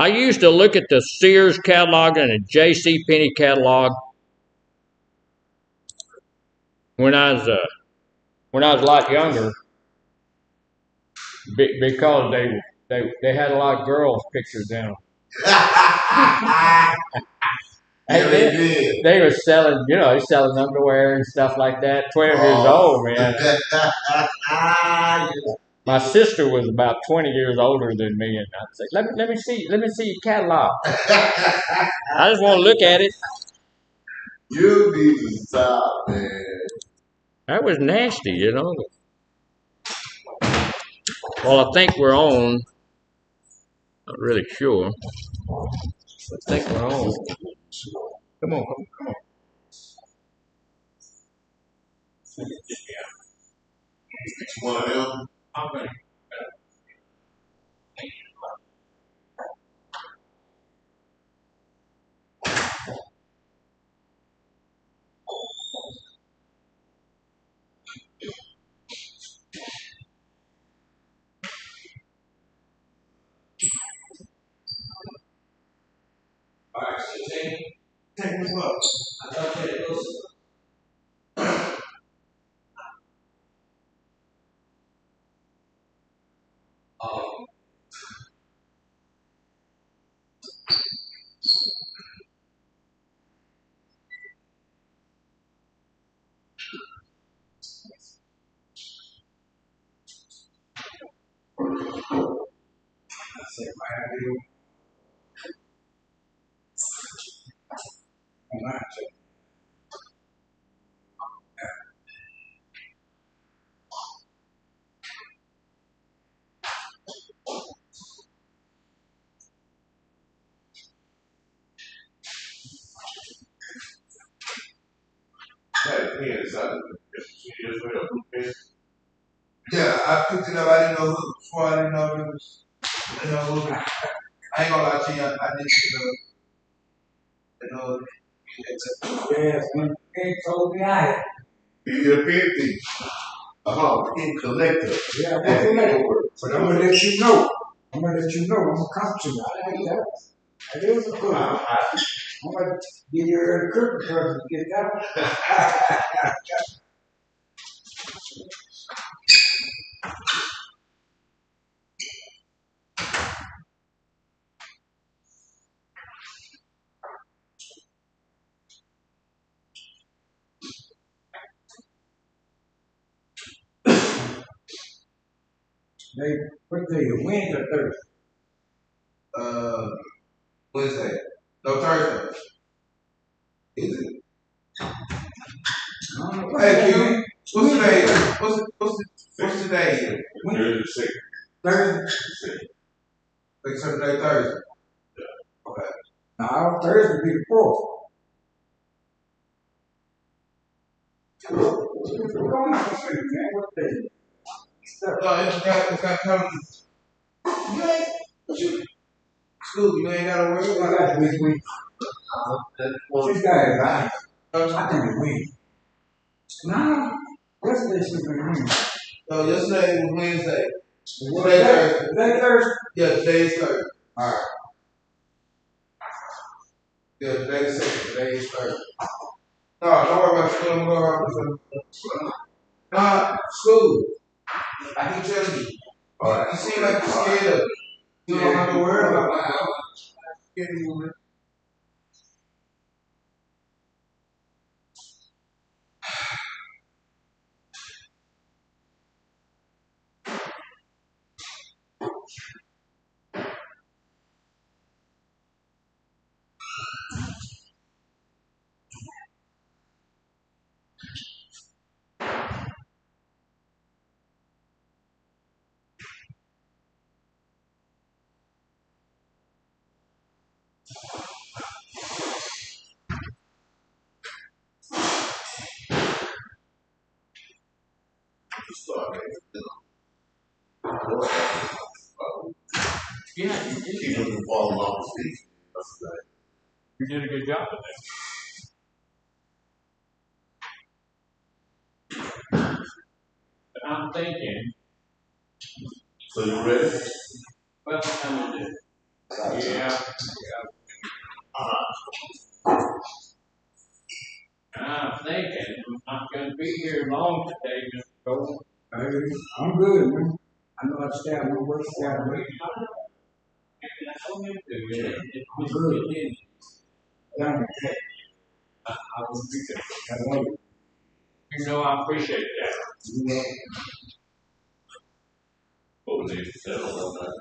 I used to look at the Sears catalog and the J.C. Penney catalog when I was a lot younger, because they had a lot of girls' pictures in them. They were selling, selling underwear and stuff like that. 12 years old, man. My sister was about 20 years older than me, and I'd say, "Let me see your catalog. I just want to look at it." You need to stop, man. That was nasty, Well, I think we're on. Not really sure. I think we're on. Come on. One of them. I'm ready. All right, so take this up. Okay, listen. I said, why are you? I'm not. Yeah, I picked it up. I didn't know who it was for. I didn't know it was. I didn't know who it was. I ain't gonna lie to you. I didn't know. Yes, when they told me I had. You're a pen thief. Pen collector. Yeah, I'm a collector. But I'm gonna let you know. I'm gonna come to you. I like that. That is a good one. I'm gonna give you a good person to get that. They what day? Wednesday or Thursday? Wednesday. No, Thursday. Is it? Hey, Q. What's the day? What's the day? Thursday. Thursday. Like Saturday, Thursday. Okay. Now Thursday be the 4th. What day? It's got come. School, you ain't gotta worry about that week. This guy is right. I think it's week. No, yesterday should be Wednesday. No, yesterday was Wednesday. Today Thursday. Today Thursday? Yeah, today is Thursday. Alright. Yeah, today is second. Today is Thursday. No, don't worry about school. I'm going around school. I keep telling you. Alright. You seem like you're scared of it. You don't have to worry about it. Scared of you, Yeah, you did. He wasn't falling off his feet. You did a good job of that. But I'm thinking. So you ready? Well, I'm gonna do. Yeah. I'm thinking I'm not going to be here long today, Mr. Cole. I'm good, man. I know I stay out my work, stay out of work. I'm good. Thank you. I will be there. You know, I appreciate that. You know, What we need to settle on that.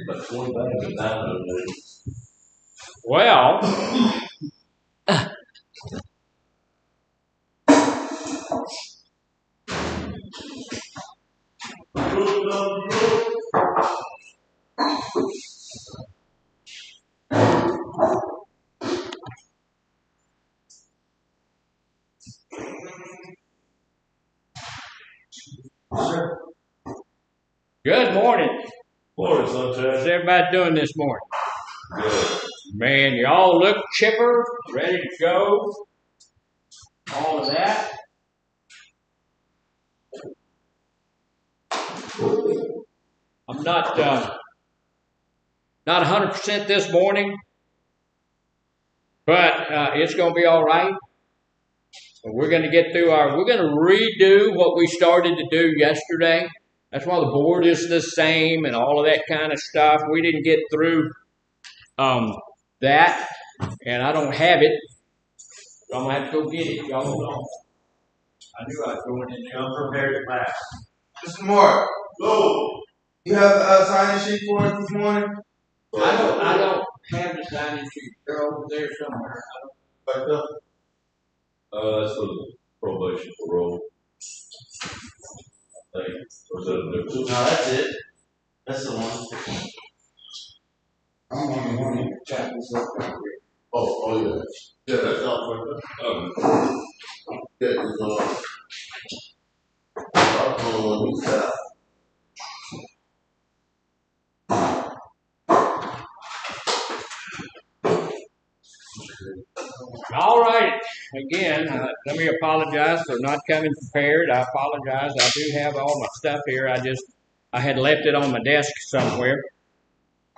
But one thing that I know is, Well, sir. good morning. Florida How's sunshine. everybody doing this morning? Good. Man, you all look chipper, ready to go. All of that. I'm not 100% this morning, but it's going to be all right. So we're going to get through we're going to redo what we started to do yesterday. That's why the board is the same and all of that kind of stuff. We didn't get through that, and I don't have it. So I'm going to have to go get it. Y'all hold on. I knew I was going in there. I'm prepared at last. Mr. Mark, Go. you have a sign-in sheet for us this morning? I don't have the sign-in sheet. They're over there somewhere. Back up. That's for the probation parole. I think. Or is that a different? No, that's it. That's the one. I'm on the one in the chat. This up right here. Oh, yeah. Yeah, that's not right there. Yeah, it's south. All right. Again, let me apologize for not coming prepared. I apologize. I do have all my stuff here. I had left it on my desk somewhere.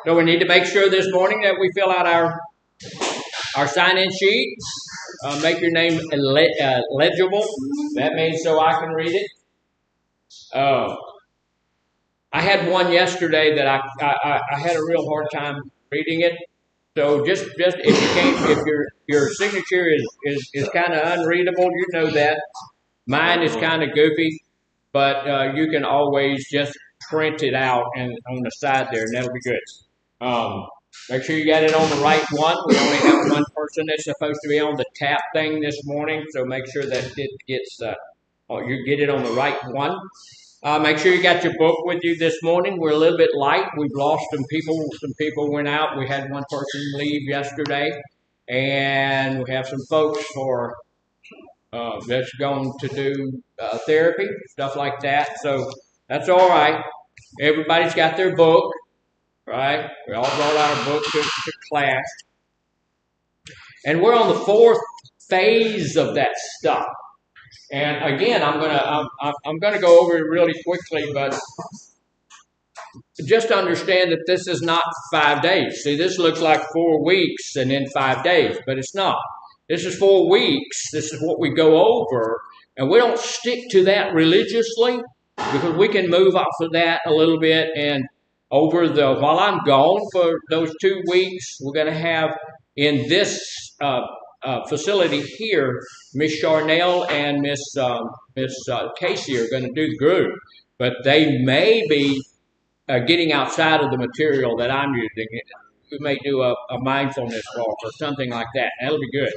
So we need to make sure this morning that we fill out our sign-in sheet. Make your name legible. That means so I can read it. I had one yesterday that I had a real hard time reading it. So just if you can't, if your signature is kind of unreadable, you know that. Mine is kind of goofy, but you can always just print it out and on the side there, and that'll be good. Make sure you got it on the right one. We only have one person that's supposed to be on the tap thing this morning, so make sure that it gets you get it on the right one. Make sure you got your book with you this morning. We're a little bit light. We've lost some people. Some people went out. We had one person leave yesterday, and we have some folks that's going to do therapy, stuff like that. So that's all right. Everybody's got their book, right? We all brought our book to class, and we're on the fourth phase of that stuff. And again, I'm gonna go over it really quickly, but just understand that this is not 5 days. See, this looks like 4 weeks and then 5 days, but it's not. This is 4 weeks. This is what we go over, and we don't stick to that religiously because we can move off of that a little bit. And while I'm gone for those 2 weeks, we're going to have in this facility here, Miss Charnel and Miss Casey are going to do the group, but they may be getting outside of the material that I'm using. We may do a mindfulness walk or something like that. That'll be good.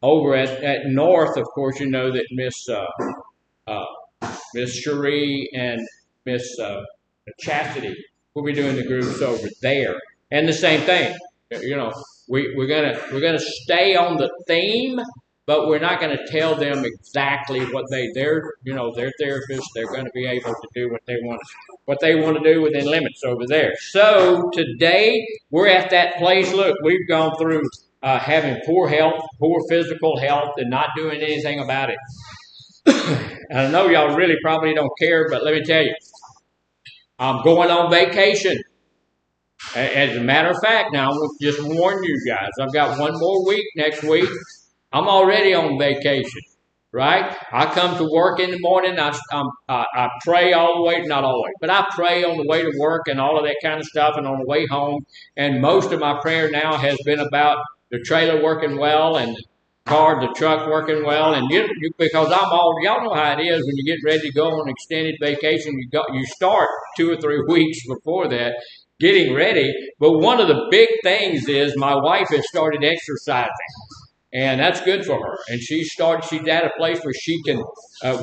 Over at North, of course, you know that Miss Cherie and Miss Chastity will be doing the groups over there, and the same thing. You know, we're gonna stay on the theme, but we're not going to tell them exactly what they're therapists. They're going to be able to do what they want to do within limits over there. So today we're at that place. Look, we've gone through having poor health, poor physical health, and not doing anything about it. And I know y'all really probably don't care, but let me tell you, I'm going on vacation. As a matter of fact, now I will just warn you guys. I've got one more week next week. I'm already on vacation, right? I come to work in the morning. I pray all the way, not always, but I pray on the way to work and all of that kind of stuff, and on the way home. And most of my prayer now has been about the trailer working well and the truck working well, and because y'all know how it is when you get ready to go on extended vacation. You start 2 or 3 weeks before that getting ready. But one of the big things is my wife has started exercising. And that's good for her. And she's at a place where she can,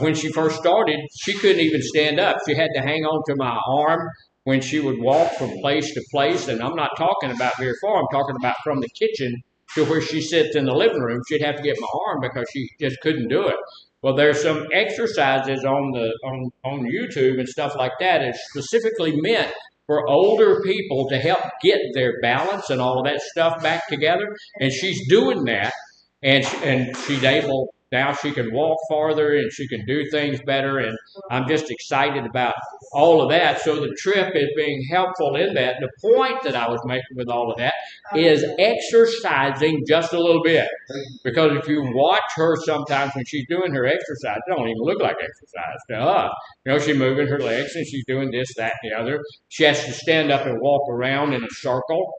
when she first started, she couldn't even stand up. She had to hang on to my arm when she would walk from place to place. And I'm not talking about very far. I'm talking about from the kitchen to where she sits in the living room. She'd have to get my arm because she just couldn't do it. Well, there's some exercises on YouTube and stuff like that. It's specifically meant for older people to help get their balance and all of that stuff back together. And she's doing that. And she's able, now she can walk farther and she can do things better. And I'm just excited about all of that. So the trip is being helpful in that. The point that I was making with all of that is exercising just a little bit. Because if you watch her sometimes when she's doing her exercise, it don't even look like exercise to us. She's moving her legs and she's doing this, that, and the other. She has to stand up and walk around in a circle.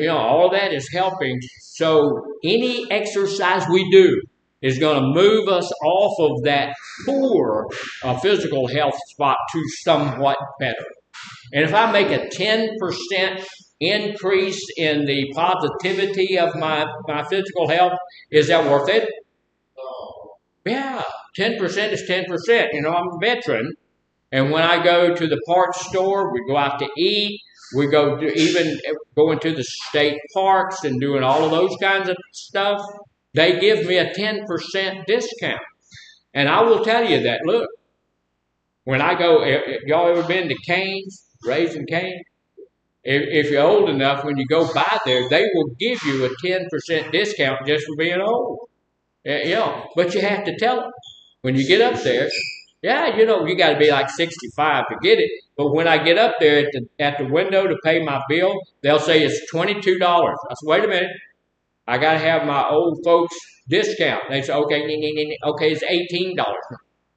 All that is helping. So any exercise we do is going to move us off of that poor physical health spot to somewhat better. And if I make a 10% increase in the positivity of my physical health, is that worth it? Yeah, 10% is 10%. I'm a veteran. And when I go to the parts store, we go out to eat. We go to even going to the state parks and doing all of those kinds of stuff. They give me a 10% discount. And I will tell you that, look, when I go, y'all ever been to Cane's, Raising Cane? If you're old enough, when you go by there, they will give you a 10% discount just for being old. But you have to tell them. When you get up there, yeah, you got to be like 65 to get it. But when I get up there at the window to pay my bill, they'll say it's $22. I said, wait a minute. I got to have my old folks discount. They say, okay, it's $18.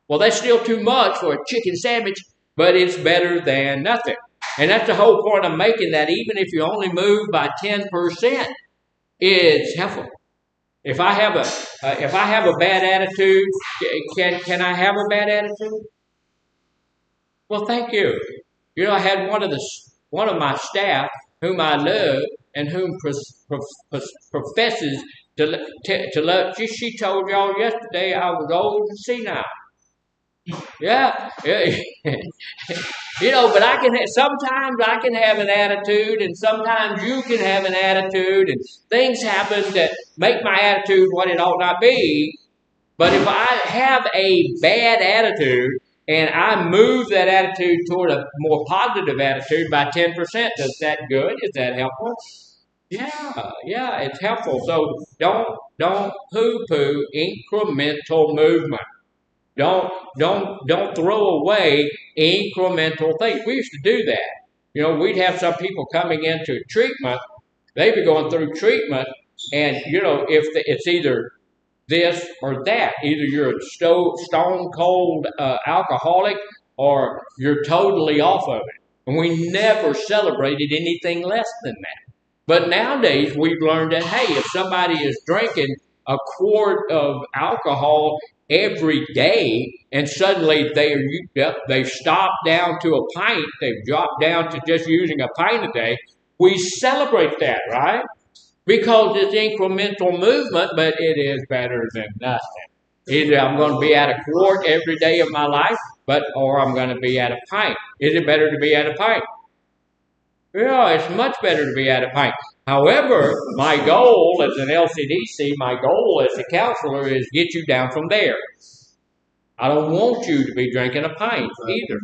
Well, that's still too much for a chicken sandwich, but it's better than nothing. And that's the whole point of making that. Even if you only move by 10%, it's helpful. If I have a bad attitude, can I have a bad attitude? Well, thank you. I had one of my staff whom I love and whom professes to love. She told y'all yesterday I was old and senile. Yeah. But sometimes I can have an attitude, and sometimes you can have an attitude, and things happen that make my attitude what it ought not be. But if I have a bad attitude and I move that attitude toward a more positive attitude by 10%, is that good? Is that helpful? Yeah, it's helpful. So don't poo-poo incremental movement. Don't throw away incremental things. We used to do that. We'd have some people coming into treatment. They'd be going through treatment, and if it's either this or that, either you're a stone cold alcoholic or you're totally off of it. And we never celebrated anything less than that. But nowadays we've learned that, hey, if somebody is drinking a quart of alcohol every day, and suddenly they've stopped down to a pint, they've dropped down to just using a pint a day, we celebrate that, right? Because it's incremental movement, but it is better than nothing. Either I'm going to be at a quart every day of my life, or I'm going to be at a pint. Is it better to be at a pint? Yeah, it's much better to be at a pint. However, my goal as an LCDC, my goal as a counselor is get you down from there. I don't want you to be drinking a pint either.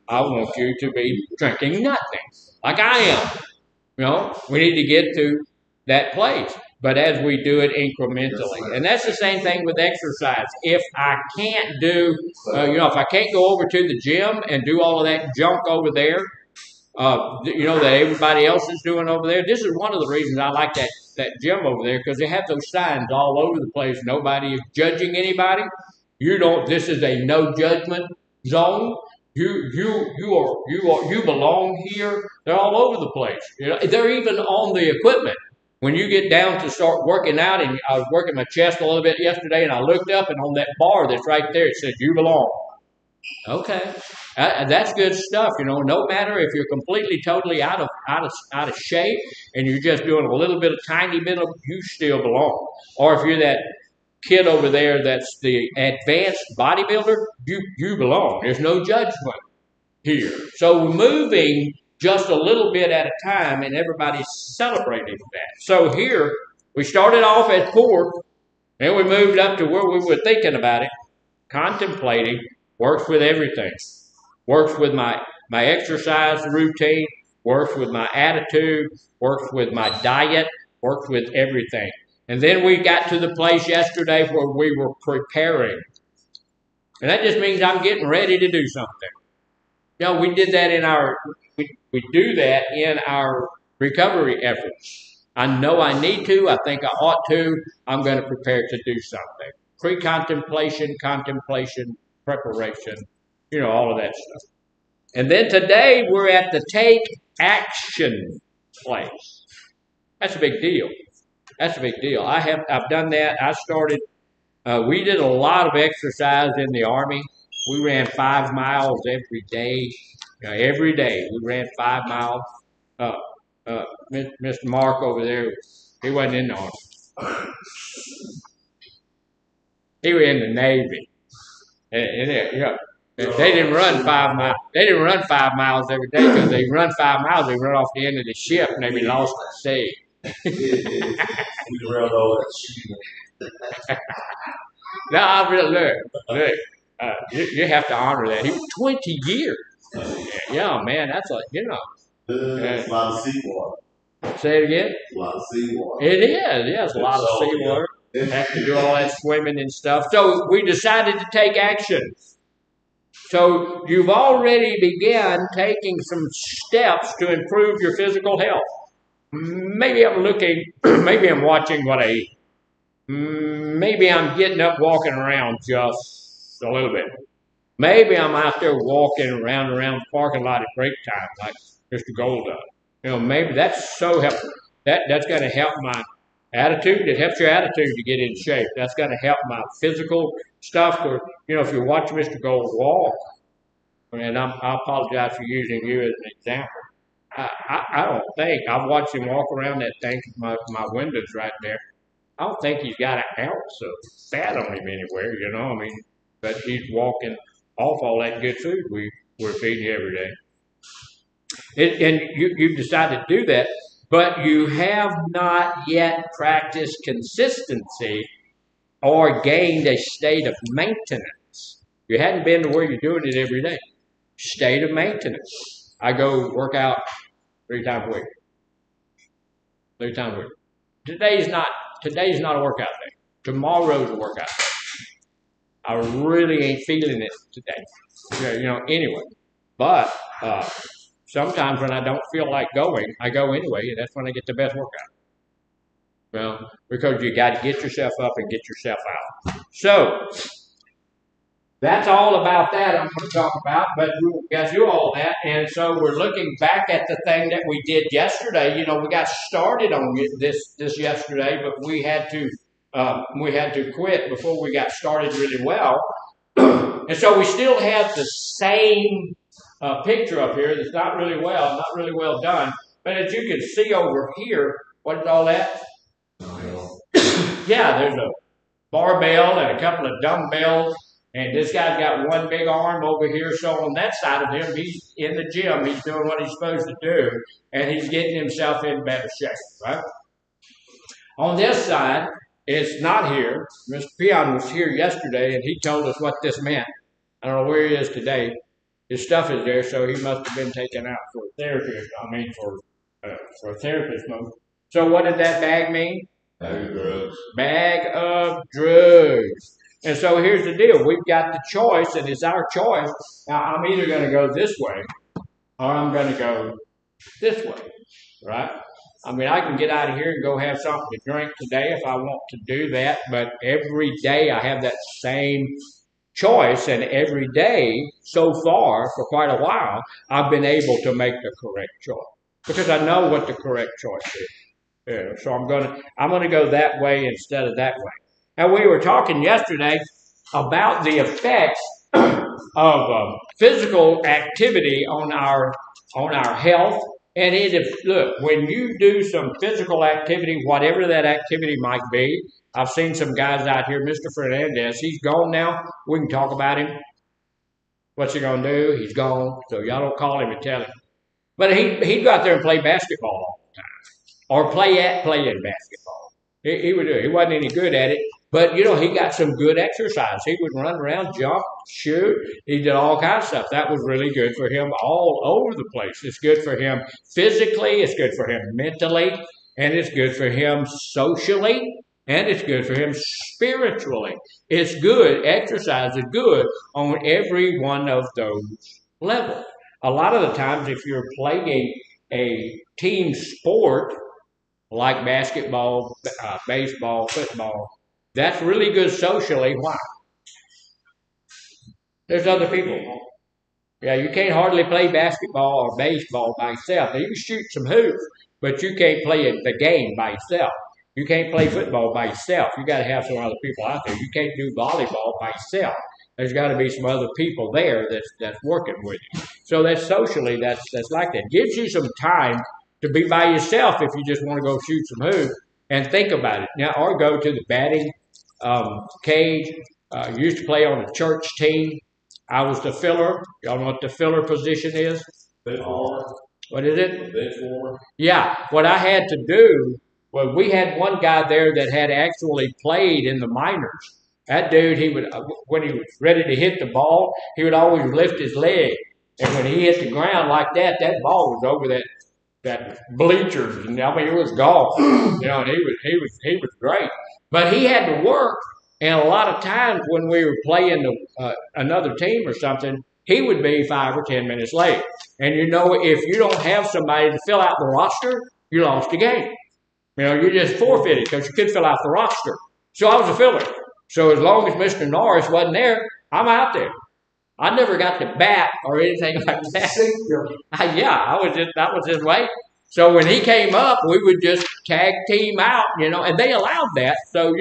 I want you to be drinking nothing, like I am. We need to get to that place, but as we do it incrementally. And that's the same thing with exercise. If I can't do, if I can't go over to the gym and do all of that junk over there, that everybody else is doing over there. This is one of the reasons I like that gym over there, because they have those signs all over the place. Nobody is judging anybody. You don't. This is a no judgment zone. You belong here. They're all over the place. They're even on the equipment. When you get down to start working out, and I was working my chest a little bit yesterday, and I looked up, and on that bar that's right there, it says "You belong." Okay, that's good stuff. No matter if you're completely, totally out of shape, and you're just doing a little bit, tiny bit of, you still belong. Or if you're that kid over there that's the advanced bodybuilder, you belong. There's no judgment here. So we're moving just a little bit at a time, and everybody's celebrating that. So here, we started off at poor, then we moved up to where we were thinking about it, contemplating, works with everything. Works with my exercise routine, works with my attitude, works with my diet, works with everything. And then we got to the place yesterday where we were preparing. And that just means I'm getting ready to do something. We did that we do that in our recovery efforts. I know I need to. I think I ought to. I'm going to prepare to do something. Pre-contemplation, contemplation, preparation, all of that stuff. And then today we're at the take action place. That's a big deal. That's a big deal. I've done that. I started. We did a lot of exercise in the Army. We ran 5 miles every day. Every day we ran 5 miles. Mr. Mark over there, he wasn't in the Army. He was in the Navy. They didn't run 5 miles. They didn't run 5 miles every day, because they run 5 miles, they run off the end of the ship and they be lost at sea. We run all that shit. No, I really look. You have to honor that. He was 20 years. Yeah, man, that's like It's a lot of seawater. Say it again. A lot of seawater. It is. Yeah, it's a lot of seawater. Have to do all that swimming and stuff. So we decided to take action. So you've already begun taking some steps to improve your physical health. Maybe I'm watching what I eat. Maybe I'm getting up, walking around just a little bit. Maybe I'm out there walking around the parking lot at break time, like Mr. Gold does. Maybe that's so helpful. That's going to help my attitude. It helps your attitude to get in shape. That's going to help my physical stuff. Or, if you watch Mr. Gold walk, and I apologize for using you as an example. I don't think, I've watched him walk around that thing, my window's right there. I don't think he's got an ounce of fat on him anywhere, but he's walking off all that good food we're feeding you every day. And you've decided to do that, but you have not yet practiced consistency or gained a state of maintenance. You hadn't been to where you're doing it every day. State of maintenance. I go work out 3 times a week. 3 times a week. Today's not a workout day. Tomorrow's a workout day. I really ain't feeling it today. Anyway. But sometimes when I don't feel like going, I go anyway, and that's when I get the best workout. Well, because you got to get yourself up and get yourself out. So that's all about that I'm going to talk about, but we got through all that, and so we're looking back at the thing that we did yesterday. We got started on this yesterday, but we had to quit before we got started really well. And so we still have the same picture up here that's not really well done. But as you can see over here, what is all that? Yeah, there's a barbell and a couple of dumbbells. And this guy's got one big arm over here, so on that side of him, he's in the gym. He's doing what he's supposed to do, and he's getting himself in better shape, right? On this side, it's not here. Mr. Peon was here yesterday, and he told us what this meant. I don't know where he is today. His stuff is there, so he must have been taken out for a therapist. For a therapist mode. So what did that bag mean? Bag of drugs. Bag of drugs. And so here's the deal. We've got the choice, and it's our choice. Now, I'm either going to go this way, or I'm going to go this way, right? I mean, I can get out of here and go have something to drink today if I want to do that, but every day I have that same choice, and every day so far, for quite a while, I've been able to make the correct choice because I know what the correct choice is. Yeah, so I'm gonna go that way instead of that way. And we were talking yesterday about the effects of physical activity on our health. And look, when you do some physical activity, whatever that activity might be, I've seen some guys out here, Mr. Fernandez, he's gone now. We can talk about him. What's he gonna do? He's gone. So y'all don't call him and tell him. But he'd go out there and play basketball or playing basketball. He would do it. He wasn't any good at it, but he got some good exercise. He would run around, jump, shoot. He did all kinds of stuff. That was really good for him all over the place. It's good for him physically, it's good for him mentally, and it's good for him socially, and it's good for him spiritually. It's good. Exercise is good on every one of those levels. A lot of the times, if you're playing a team sport, like basketball, baseball, football. That's really good socially. Why? There's other people. Yeah, you can't hardly play basketball or baseball by yourself. Now, you can shoot some hoops, but you can't play the game by yourself. You can't play football by yourself. You got to have some other people out there. You can't do volleyball by yourself. There's got to be some other people there that's working with you. So that's socially, that's like that. Gives you some time to be by yourself if you just want to go shoot some hoops and think about it. Now, or go to the batting cage. Used to play on a church team. I was the filler. Y'all know what the filler position is? Bench warmer. What is it? Bench warmer. Yeah. What I had to do was we had one guy there that had actually played in the minors. That dude, he would, when he was ready to hit the ball, he would always lift his leg. And when he hit the ground like that, that ball was over that bleachers, and I mean it was gone. And he was great. But he had to work, and a lot of times when we were playing another team or something, he would be 5 or 10 minutes late. And if you don't have somebody to fill out the roster, you lost the game. You just forfeited because you couldn't fill out the roster. So I was a filler. So as long as Mr. Norris wasn't there, I'm out there. I never got to bat or anything like that. That was his way. So when he came up, we would just tag team out, and they allowed that. So,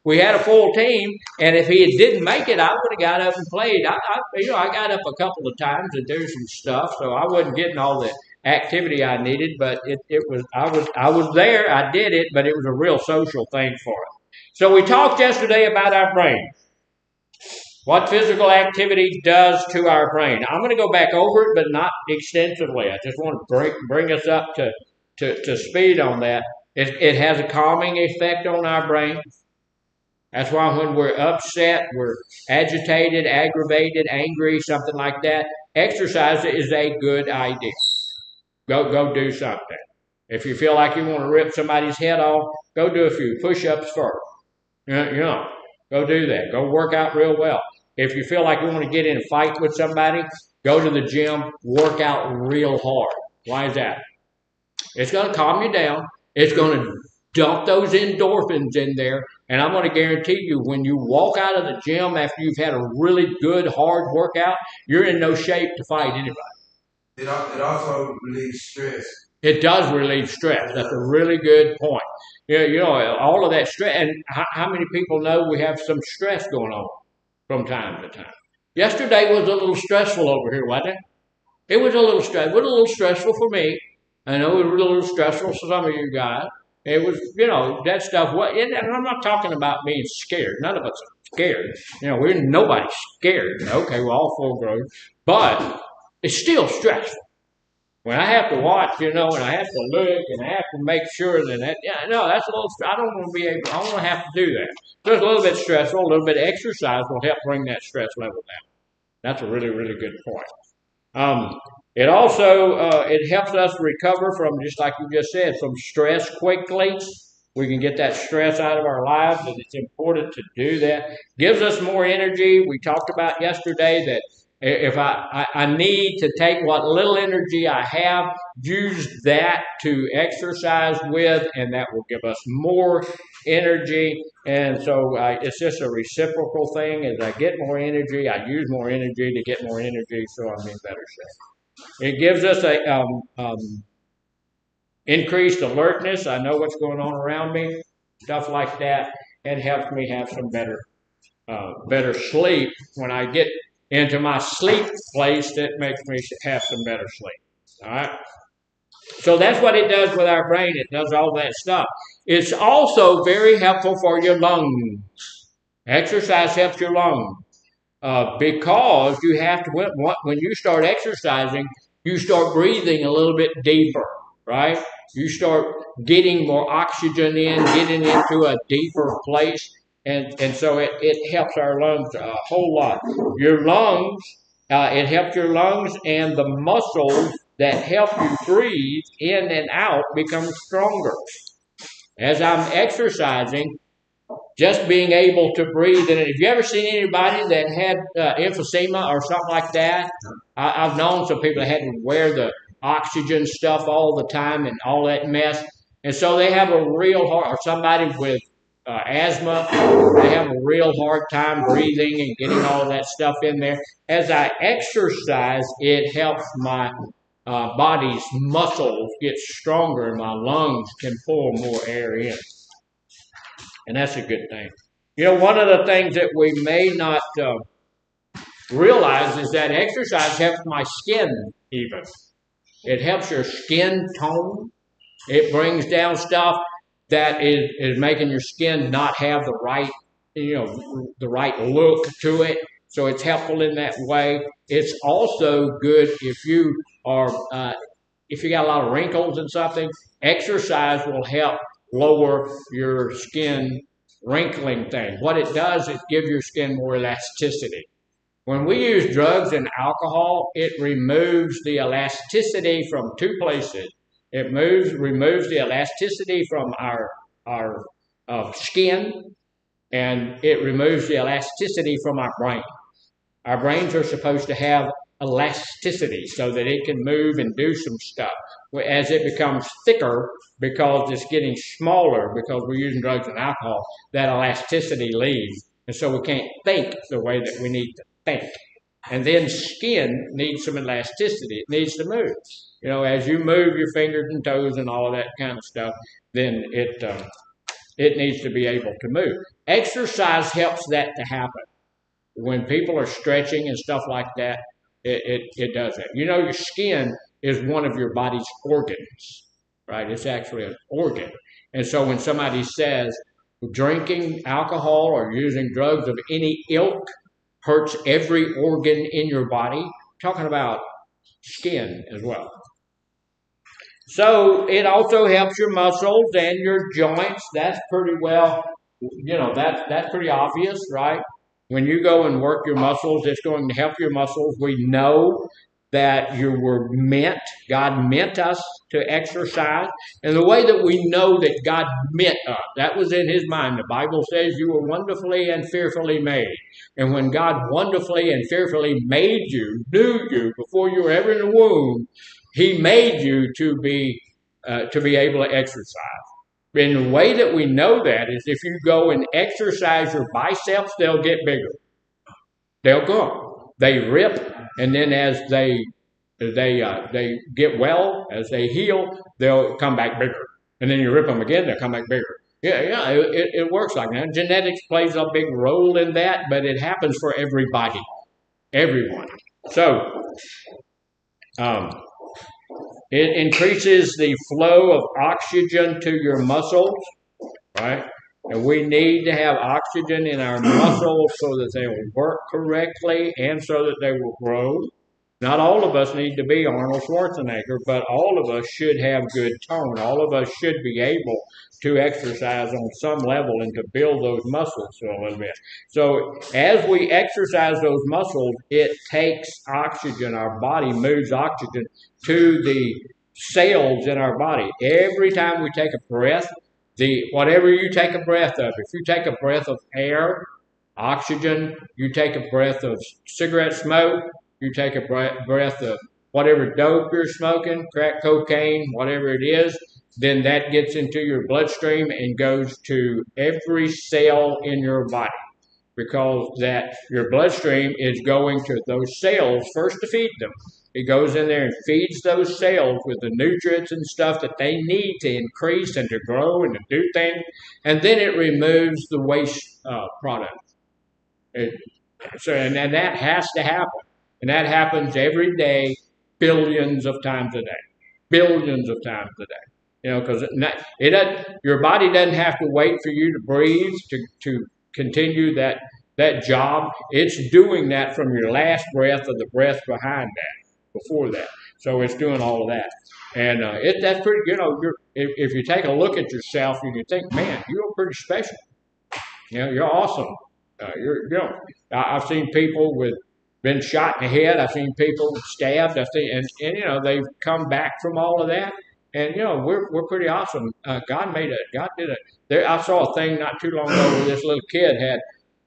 we had a full team, and if he didn't make it, I would have got up and played. I got up a couple of times and do some stuff, so I wasn't getting all the activity I needed, but I was there, I did it, but it was a real social thing for us. So we talked yesterday about our brain. What physical activity does to our brain. I'm going to go back over it, but not extensively. I just want to bring us up to speed on that. It has a calming effect on our brain. That's why when we're upset, we're agitated, aggravated, angry, something like that, exercise is a good idea. Go do something. If you feel like you want to rip somebody's head off, go do a few push-ups first. Go do that. Go work out real well. If you feel like you want to get in a fight with somebody, go to the gym, work out real hard. Why is that? It's going to calm you down. It's going to dump those endorphins in there. And I'm going to guarantee you, when you walk out of the gym after you've had a really good, hard workout, you're in no shape to fight anybody. It also relieves stress. It does relieve stress. That's a really good point. All of that stress. And how many people know we have some stress going on from time to time? Yesterday was a little stressful over here, wasn't it? It was a little stressful. It was a little stressful for me. I know it was a little stressful for some of you guys. It was, that stuff. And I'm not talking about being scared. None of us are scared. Nobody's scared. Okay, we're all full grown. But it's still stressful. When I have to watch, and I have to look, and I have to make sure that's a little, I don't want to have to do that. So it's a little bit stressful. A little bit of exercise will help bring that stress level down. That's a really, really good point. It also, it helps us recover from, just like you just said, from stress quickly. We can get that stress out of our lives, and it's important to do that. Gives us more energy. We talked about yesterday that If I need to take what little energy I have, use that to exercise with, and that will give us more energy. And so it's just a reciprocal thing. As I get more energy, I use more energy to get more energy, so I'm in better shape. It gives us a increased alertness. I know what's going on around me, stuff like that. It helps me have some better sleep. When I get into my sleep place, that makes me have some better sleep. All right. So that's what it does with our brain. It does all that stuff. It's also very helpful for your lungs. Exercise helps your lungs because you have to when you start exercising, you start breathing a little bit deeper, right? You start getting more oxygen in, getting into a deeper place. And so it helps our lungs a whole lot. Your lungs, it helps your lungs, and the muscles that help you breathe in and out become stronger. As I'm exercising, just being able to breathe. And have you ever seen anybody that had emphysema or something like that? I've known some people that had to wear the oxygen stuff all the time and all that mess. And so they have a real hard, or somebody with asthma, they have a real hard time breathing and getting all that stuff in there. As I exercise, it helps my body's muscles get stronger and my lungs can pull more air in. And that's a good thing. You know, one of the things that we may not realize is that exercise helps my skin even. It helps your skin tone. It brings down stuff that is making your skin not have the right, the right look to it. So it's helpful in that way. It's also good if you got a lot of wrinkles and something. Exercise will help lower your skin wrinkling thing. What it does is give your skin more elasticity. When we use drugs and alcohol, it removes the elasticity from two places. It removes the elasticity from our skin, and it removes the elasticity from our brain. Our brains are supposed to have elasticity so that it can move and do some stuff. As it becomes thicker, because it's getting smaller, because we're using drugs and alcohol, that elasticity leaves. And so we can't think the way that we need to think. And then skin needs some elasticity. It needs to move. You know, as you move your fingers and toes and all of that kind of stuff, then it needs to be able to move. Exercise helps that to happen. When people are stretching and stuff like that, it does that. You know, your skin is one of your body's organs, right? It's actually an organ. And so when somebody says drinking alcohol or using drugs of any ilk hurts every organ in your body, talking about skin as well. So it also helps your muscles and your joints. That's pretty well, that's pretty obvious, right? When you go and work your muscles, it's going to help your muscles. We know that God meant us to exercise. And the way that we know that God meant us, that was in his mind. The Bible says you were wonderfully and fearfully made. And when God wonderfully and fearfully made you, knew you before you were ever in the womb, he made you to be able to exercise. And the way that we know that is if you go and exercise your biceps, they'll get bigger. They'll go. They rip, and then as they get well, as they heal, they'll come back bigger. And then you rip them again, they'll come back bigger. Yeah, it works like that. Genetics plays a big role in that, but it happens for everybody, everyone. So, it increases the flow of oxygen to your muscles, right? And we need to have oxygen in our muscles so that they will work correctly and so that they will grow. Not all of us need to be Arnold Schwarzenegger, but all of us should have good tone. All of us should be able to exercise on some level and to build those muscles a little bit. So as we exercise those muscles, it takes oxygen. Our body moves oxygen to the cells in our body. Every time we take a breath, whatever you take a breath of, if you take a breath of air, oxygen, you take a breath of cigarette smoke, you take a breath of whatever dope you're smoking, crack cocaine, whatever it is, then that gets into your bloodstream and goes to every cell in your body because that your bloodstream is going to those cells first to feed them. It goes in there and feeds those cells with the nutrients and stuff that they need to increase and to grow and to do things, and then it removes the waste product. And that has to happen, and that happens every day, billions of times a day, billions of times a day. You know, because it doesn't. Your body doesn't have to wait for you to breathe to continue that job. It's doing that from your last breath or the breath behind that, before that. So it's doing all of that, and that's pretty. You know, if you take a look at yourself, you can think, man, you're pretty special. You know, you're awesome. I've seen people with been shot in the head. I've seen people stabbed. And you know they've come back from all of that. And you know we're pretty awesome. God did it. I saw a thing not too long ago where this little kid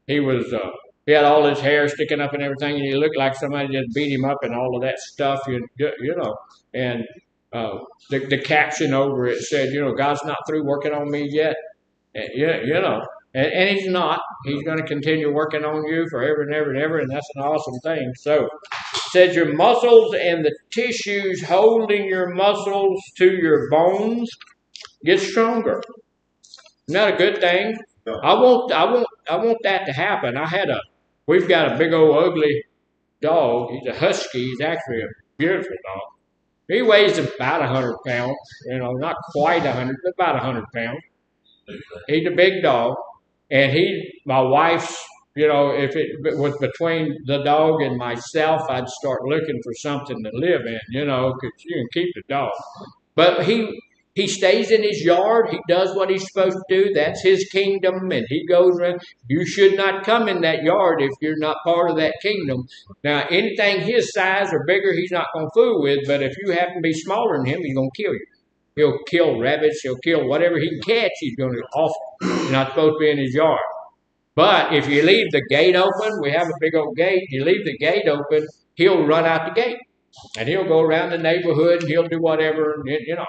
he had all his hair sticking up and everything, and he looked like somebody just beat him up and all of that stuff. You know, and the caption over it said, you know, God's not through working on me yet. And, you know. And he's not. He's going to continue working on you forever and ever and ever, and that's an awesome thing. So, it says your muscles and the tissues holding your muscles to your bones get stronger. Isn't that a good thing? I want that to happen. We've got a big old ugly dog. He's a husky. He's actually a beautiful dog. He weighs about 100 pounds. You know, not quite 100, but about 100 pounds. He's a big dog. And my wife's, you know, if it was between the dog and myself, I'd start looking for something to live in, you know, because you can keep the dog. But he stays in his yard. He does what he's supposed to do. That's his kingdom, and he goes around. You should not come in that yard if you're not part of that kingdom. Now, anything his size or bigger, he's not going to fool with. But if you happen to be smaller than him, he's going to kill you. He'll kill rabbits. He'll kill whatever he can catch. He's going to off. You're not supposed to be in his yard. But if you leave the gate open, we have a big old gate. You leave the gate open, he'll run out the gate, and he'll go around the neighborhood and he'll do whatever, you know.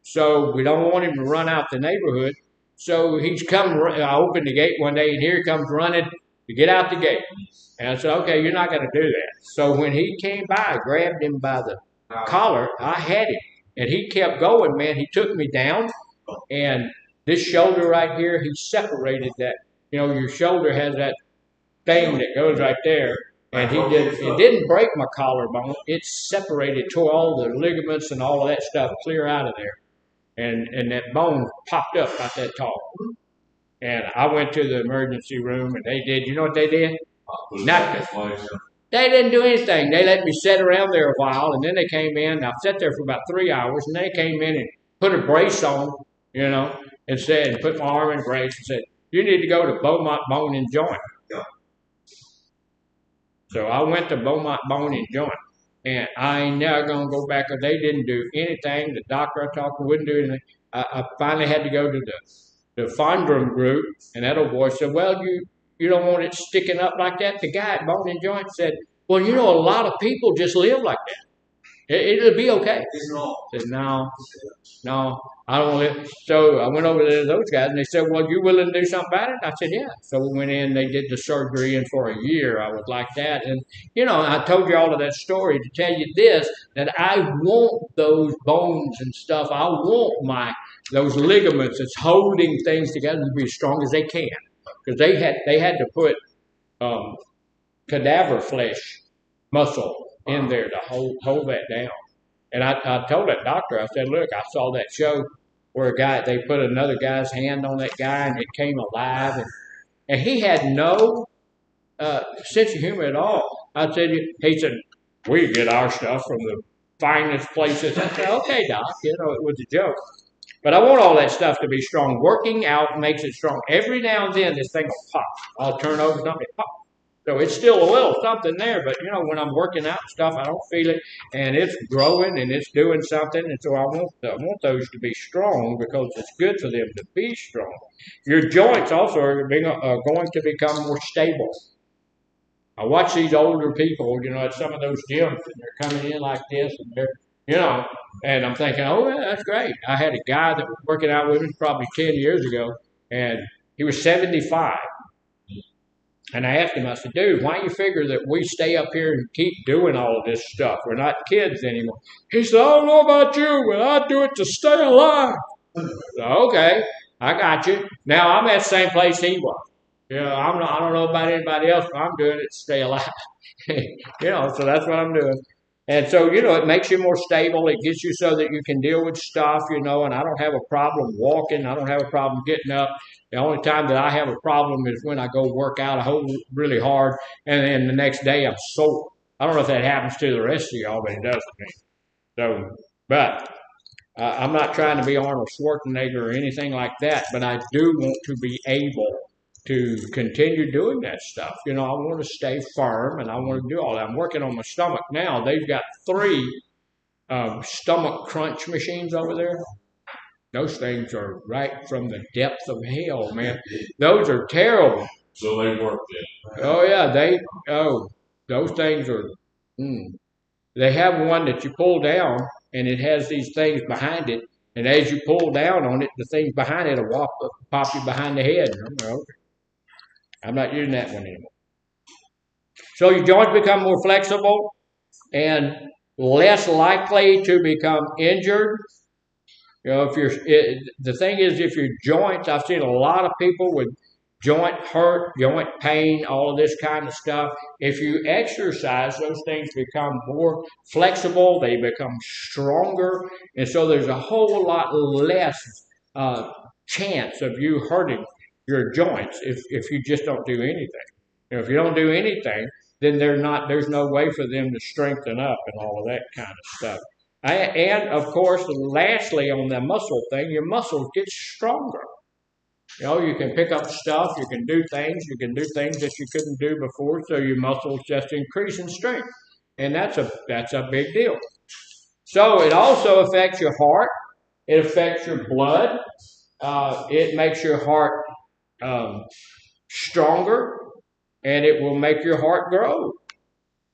So we don't want him to run out the neighborhood. So I opened the gate one day, and here he comes running to get out the gate. And I said, okay, you're not going to do that. So when he came by, I grabbed him by the collar. I had him. And he kept going, man. He took me down, and this shoulder right here, he separated that. You know, your shoulder has that thing that goes right there, and it didn't break my collarbone. It separated, tore all the ligaments and all of that stuff clear out of there, and that bone popped up about that tall. And I went to the emergency room, and you know what they did? Nothing. They didn't do anything. They let me sit around there a while, and then they came in. I sat there for about 3 hours, and they came in and put a brace on, you know, and put my arm in a brace and said, you need to go to Beaumont Bone and Joint. Yeah. So I went to Beaumont Bone and Joint, and I ain't never going to go back because they didn't do anything. The doctor I talked to wouldn't do anything. I finally had to go to the Fondrum group, and that old boy said, well, you don't want it sticking up like that? The guy at Bone and Joint said, well, you know, a lot of people just live like that. It'll be okay. I said, no, I don't live. So I went over to those guys, and they said, well, you willing to do something about it? I said, yeah. So we went in, they did the surgery, and for a year I was like that. And, you know, I told you all of that story to tell you this, that I want those bones and stuff. I want those ligaments that's holding things together to be as strong as they can. Because they had to put cadaver flesh muscle in there to hold that down. And I told that doctor, I said, look, I saw that show where they put another guy's hand on that guy and it came alive. And he had no sense of humor at all. He said, we get our stuff from the finest places. I said, okay, doc, you know, it was a joke. But I want all that stuff to be strong. Working out makes it strong. Every now and then, this thing will pop. I'll turn over something, pop. So it's still a little something there, but, you know, when I'm working out and stuff, I don't feel it. And it's growing and it's doing something. And so I want those to be strong because it's good for them to be strong. Your joints also are going to become more stable. I watch these older people, at some of those gyms, and they're coming in like this, and they're, and I'm thinking, oh, yeah, that's great. I had a guy that was working out with me probably 10 years ago, and he was 75. And I asked him, I said, dude, why do you figure that we stay up here and keep doing all of this stuff? We're not kids anymore. He said, I don't know about you, but I do it to stay alive. So, okay, I got you. Now I'm at the same place he was. I don't know about anybody else, but I'm doing it to stay alive. So that's what I'm doing. And so, it makes you more stable. It gets you so that you can deal with stuff, and I don't have a problem walking. I don't have a problem getting up. The only time that I have a problem is when I go work out really hard, and then the next day I'm sore. I don't know if that happens to the rest of y'all, but it does to me. So, but I'm not trying to be Arnold Schwarzenegger or anything like that, but I do want to be able to continue doing that stuff. I want to stay firm, and I want to do all that. I'm working on my stomach now. They've got 3 stomach crunch machines over there. Those things are right from the depths of hell, man. Those are terrible. So they work then. Oh, yeah. Those things are, They have one that you pull down, and it has these things behind it. And as you pull down on it, the things behind it will pop you behind the head. I'm not using that one anymore. So your joints become more flexible and less likely to become injured. The thing is, if your joints, I've seen a lot of people with joint hurt, joint pain, all of this kind of stuff. If you exercise, those things become more flexible, they become stronger, and so there's a whole lot less chance of you hurting your joints if you just don't do anything. If you don't do anything, then there's no way for them to strengthen up and all of that kind of stuff. And of course, lastly, on the muscle thing, your muscles get stronger. You can pick up stuff, you can do things that you couldn't do before, so your muscles just increase in strength. And that's a big deal. So it also affects your heart, it affects your blood, it makes your heart stronger, and it will make your heart grow.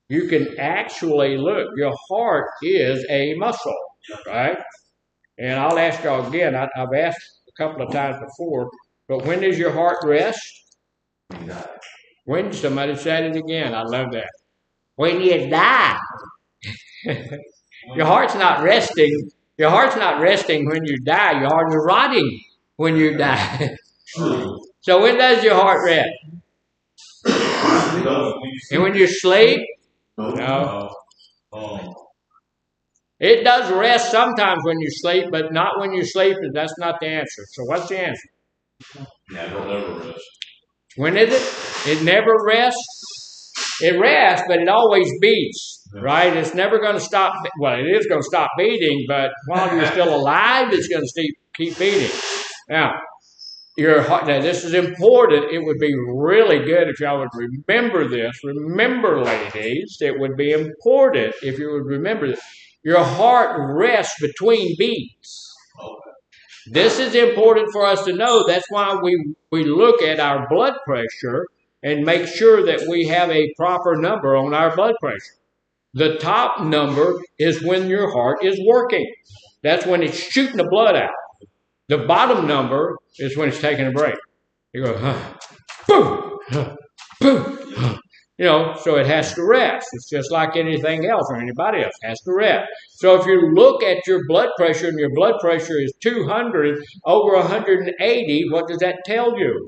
You can actually look, your heart is a muscle, right? And I'll ask y'all again, I've asked a couple of times before, but when does your heart rest? When? Somebody said it again. I love that. When you die. Your heart's not resting. Your heart's not resting when you die. Your heart is rotting when you die. So when does your heart rest? And when you sleep? No. It does rest sometimes when you sleep, but not when you sleep, and that's not the answer. So what's the answer? It'll never rest. When is it? It never rests. It rests, but it always beats, right? It's never going to stop. Well, it is going to stop beating, but while you're still alive, it's going to keep beating. Now, your heart. Now, this is important. It would be really good if y'all would remember this. Remember, ladies, it would be important if you would remember this. Your heart rests between beats. This is important for us to know. That's why we look at our blood pressure and make sure that we have a proper number on our blood pressure. The top number is when your heart is working. That's when it's shooting the blood out. The bottom number is when it's taking a break. You go, boom, boom. So it has to rest. It's just like anything else or anybody else. It has to rest. So if you look at your blood pressure and your blood pressure is 200 over 180, what does that tell you?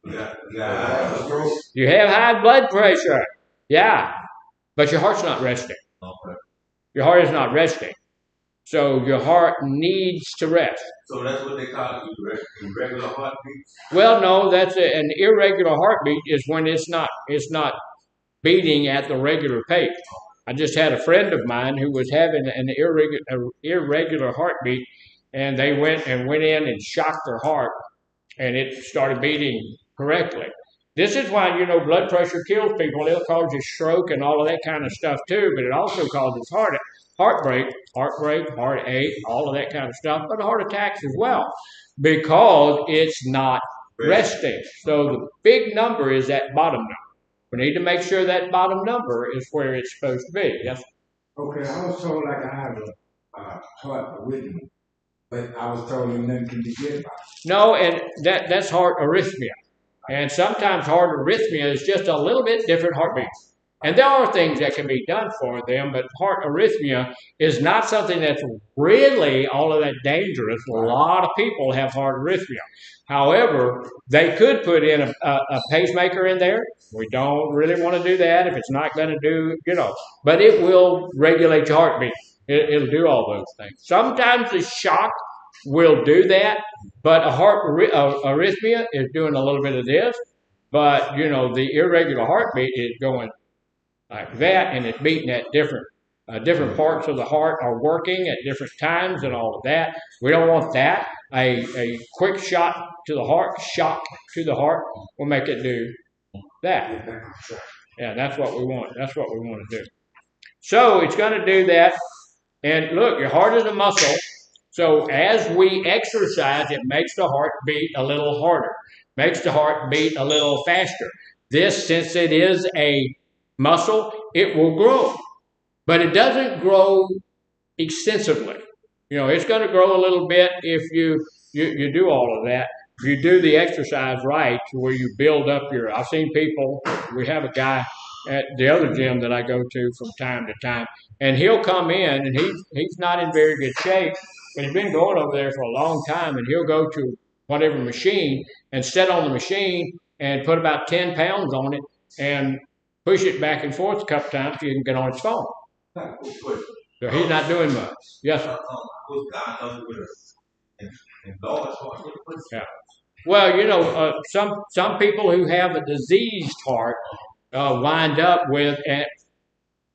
You have high blood pressure. Yeah. But your heart's not resting. Your heart is not resting. So your heart needs to rest. So that's what they call it, irregular heartbeat? Well, no, that's an irregular heartbeat is when it's not beating at the regular pace. I just had a friend of mine who was having an irregular heartbeat, and they went in and shocked their heart, and it started beating correctly. This is why, blood pressure kills people. It'll cause you stroke and all of that kind of stuff too, but it also causes heartbreak, heartache, all of that kind of stuff, but heart attacks as well, because it's not resting. So the big number is that bottom number. We need to make sure that bottom number is where it's supposed to be. Yes. Okay, I was told like I have a heart arrhythmia, but I was told nothing can be good about it. No, and that's heart arrhythmia. And sometimes heart arrhythmia is just a little bit different heartbeat. And there are things that can be done for them, but heart arrhythmia is not something that's really all of that dangerous. A lot of people have heart arrhythmia. However, they could put in a pacemaker in there. We don't really want to do that if it's not going to do, but it will regulate your heartbeat. It'll do all those things. Sometimes the shock will do that, but a heart arrhythmia is doing a little bit of this. But, the irregular heartbeat is going like that, and it's beating at different parts of the heart are working at different times and all of that. We don't want that. A quick shock to the heart will make it do that. Yeah, that's what we want. That's what we want to do. So it's going to do that. And look, your heart is a muscle. So as we exercise, it makes the heart beat a little harder, makes the heart beat a little faster. This, since it is a muscle, it will grow, but it doesn't grow extensively. It's going to grow a little bit if you do all of that. If you do the exercise right, where you build up I've seen people. We have a guy at the other gym that I go to from time to time, and he'll come in, and he's not in very good shape, but he's been going over there for a long time, and he'll go to whatever machine and sit on the machine and put about 10 pounds on it and push it back and forth a couple times so you can get on his phone. So he's not doing much. Yes, sir. Yeah. Well, some people who have a diseased heart wind up with,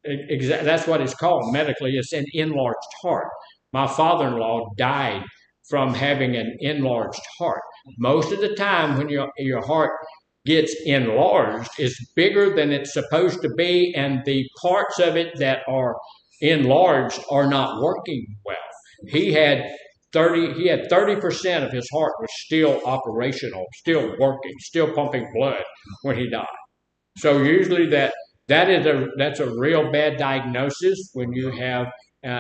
that's what it's called medically, it's an enlarged heart. My father-in-law died from having an enlarged heart. Most of the time when your heart gets enlarged, it's bigger than it's supposed to be, and the parts of it that are enlarged are not working well. He had 30% of his heart was still operational, still working, still pumping blood when he died. So usually that's a real bad diagnosis when you have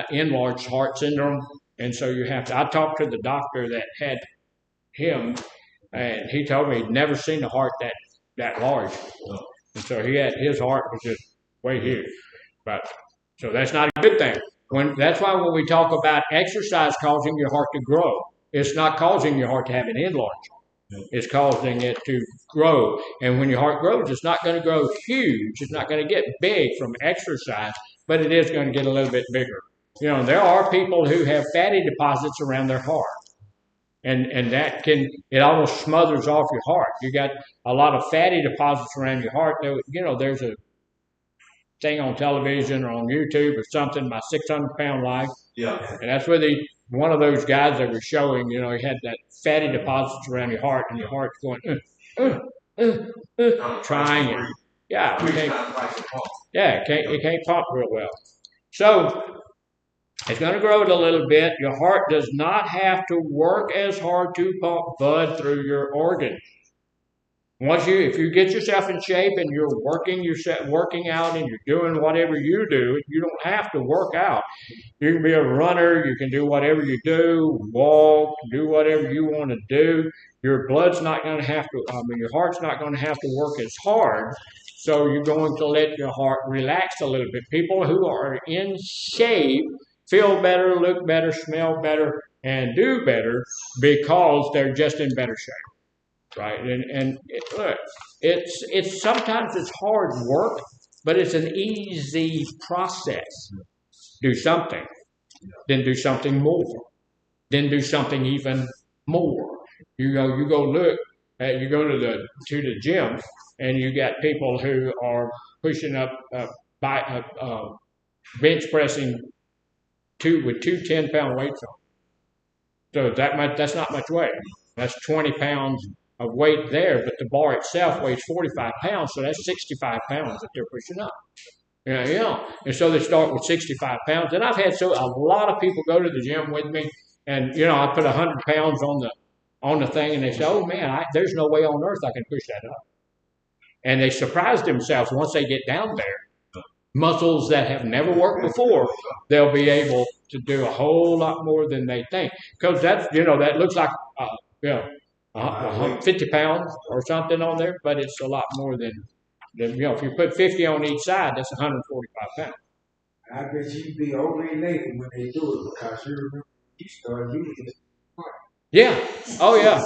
enlarged heart syndrome. And so I talked to the doctor that had him, and he told me he'd never seen a heart that large. And so his heart was just way here. So that's not a good thing. That's why when we talk about exercise causing your heart to grow, it's not causing your heart to have an enlargement. It's causing it to grow. And when your heart grows, it's not going to grow huge. It's not going to get big from exercise, but it is going to get a little bit bigger. There are people who have fatty deposits around their heart. And that it almost smothers off your heart. You got a lot of fatty deposits around your heart. There's a thing on television or on YouTube or something, My 600-Pound Life. Yeah. And that's where one of those guys they were showing, he had that fatty deposits around your heart, and your heart's going, trying it. Yeah. It can't pump real well. So it's going to grow it a little bit. Your heart does not have to work as hard to pump blood through your organs. If you get yourself in shape and you're working out and you're doing whatever you do, you don't have to work out. You can be a runner, you can do whatever you do, walk, do whatever you want to do. Your heart's not going to have to work as hard. So you're going to let your heart relax a little bit. People who are in shape feel better, look better, smell better, and do better because they're just in better shape. Right, look, it's sometimes it's hard work, but it's an easy process. Do something, then do something more, then do something even more. You go look, you go to the gym, and you got people who are pushing up bench pressing with two 10-pound weights on. So that's not much weight. That's 20 pounds of weight there, but the bar itself weighs 45 pounds, so that's 65 pounds that they're pushing up. And so they start with 65 pounds. And I've had a lot of people go to the gym with me, and I put 100 pounds on the thing, and they say, "Oh man, there's no way on earth I can push that up." And they surprise themselves once they get down there. Muscles that have never worked before, they'll be able to do a whole lot more than they think. Because that's, that looks like, 50 pounds or something on there, but it's a lot more than if you put 50 on each side, that's 145 pounds. I bet you'd be overly when they do it because you remember you started using it. Yeah. Oh yeah.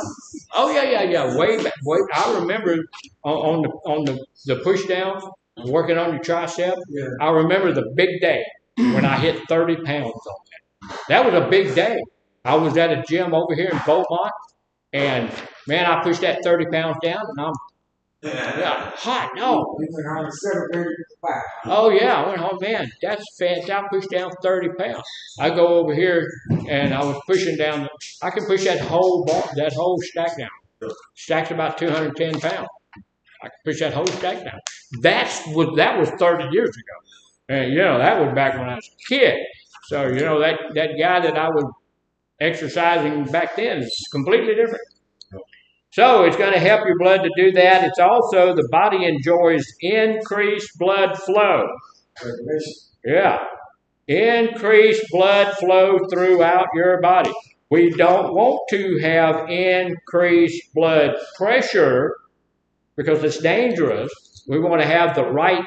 Oh yeah. Way back. I remember on the push down, working on your tricep. Yeah. I remember the big day when I hit 30 pounds on that. That was a big day. I was at a gym over here in Beaumont, and man, I pushed that 30 pounds down, and I'm hot. No. You went home and celebrated the fight. Oh yeah, I went home, man. That's fantastic. I pushed down 30 pounds. I go over here and I was pushing down. I can push that whole stack down. Stack's about 210 pounds. I can push that whole stack down. That was 30 years ago, and that was back when I was a kid. So that guy that I was exercising back then is completely different. So it's going to help your blood to do that. It's also the body enjoys increased blood flow. Yeah. Increased blood flow throughout your body. We don't want to have increased blood pressure because it's dangerous. We want to have the right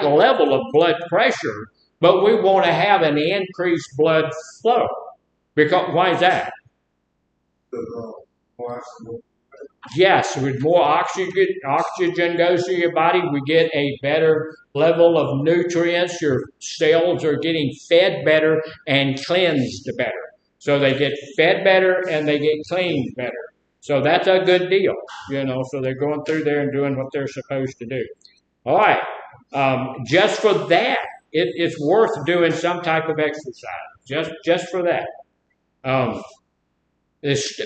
level of blood pressure, but we want to have an increased blood flow. Because why is that? Yes, with more oxygen goes through your body, we get a better level of nutrients. Your cells are getting fed better and cleansed better. So they get fed better and they get cleaned better. So that's a good deal, so they're going through there and doing what they're supposed to do. All right. Just for that, it's worth doing some type of exercise, just for that.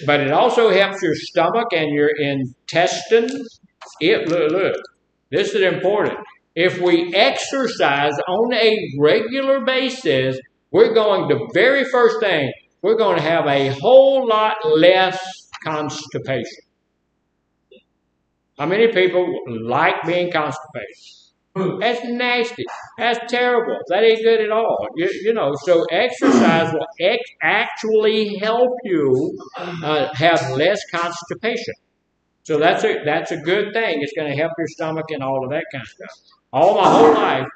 But it also helps your stomach and your intestines. Look, this is important. If we exercise on a regular basis, we're going to have a whole lot less constipation. How many people like being constipated? That's nasty. That's terrible. That ain't good at all. So exercise will actually help you have less constipation. So that's a good thing. It's going to help your stomach and all of that kind of stuff. All my whole life,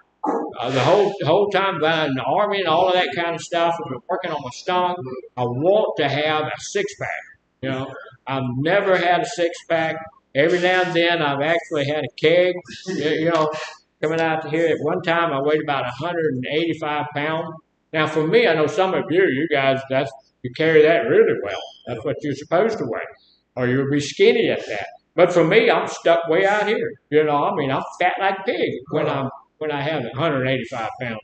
the whole time in the Army and all of that kind of stuff, I've been working on my stomach. I want to have a six-pack. I've never had a six-pack. Every now and then, I've actually had a keg. Coming out to here, at one time I weighed about 185 pounds. Now for me, I know some of you guys, you carry that really well. That's what you're supposed to weigh, or you'll be skinny at that. But for me, I'm stuck way out here. I'm fat like a pig when I have 185 pounds.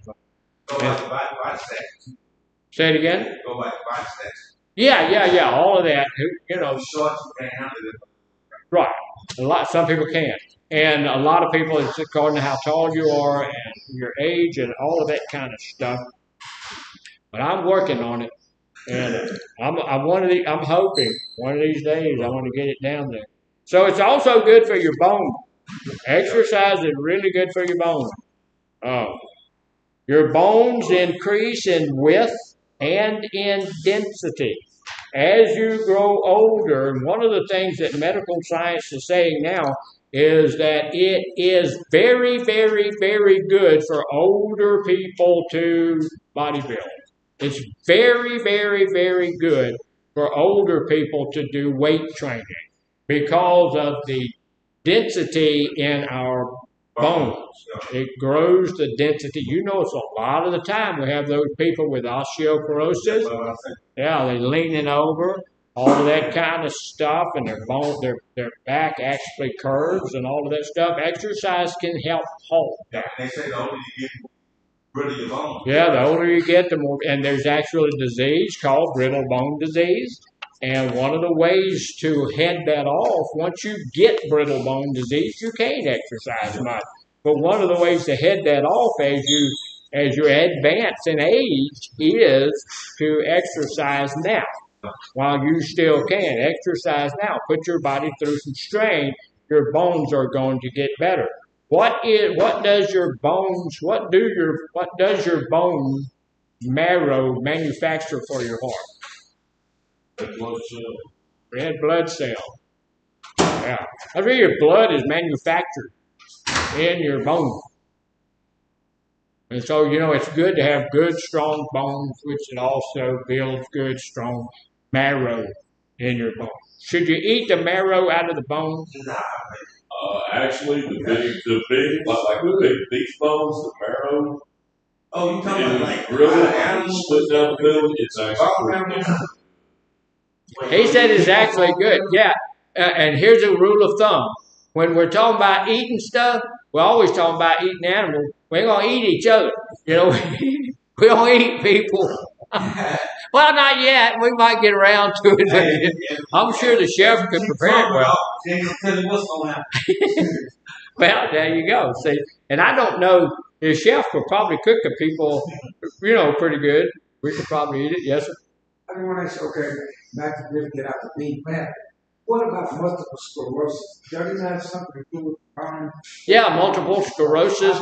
Go back to biceps. Say it again. Go back to biceps. Yeah. All of that. Shorts you can't handle it. Right. Some people can. And a lot of people, it's according to how tall you are and your age and all of that kind of stuff. But I'm working on it. And I'm hoping one of these days I want to get it down there. So it's also good for your bone. Exercise is really good for your bones. Your bones increase in width and in density. As you grow older, one of the things that medical science is saying now is that it is very, very, very good for older people to bodybuild. It's very, very, very good for older people to do weight training because of the density in our bones. It grows the density. It's a lot of the time we have those people with osteoporosis. Yeah, they're leaning over, all of that kind of stuff, and their back actually curves and all of that stuff. Exercise can help halt that. They say the older you get, brittle your bones. Yeah, the older you get, the more. And there's actually a disease called brittle bone disease. And one of the ways to head that off, once you get brittle bone disease, you can't exercise much. But one of the ways to head that off as you advance in age is to exercise now. While you still can. Exercise now. Put your body through some strain your bones are going to get better. What does your bone marrow manufacture for your heart? Red blood cell. Red blood cell. Yeah. I mean, your blood is manufactured in your bones. And so, it's good to have good, strong bones, which it also builds good, strong marrow in your bones. Should you eat the marrow out of the bones? Actually, the big beef bones, the marrow. Oh, you talking about like grill it, animals? split down the middle. It's actually He said it's actually good. Yeah. And here's a rule of thumb. When we're talking about eating stuff, we're always talking about eating animals. We ain't going to eat each other. We don't eat people. Well, not yet. We might get around to it. I'm sure the chef could prepare it well. Tell you what's going to happen. Well, there you go. See, and I don't know. The chef could probably cook the people, pretty good. We could probably eat it. Yes, sir. I want to say, okay, not to really get out the beef man. What about multiple sclerosis? Does it have something to do with bone? Yeah, multiple sclerosis.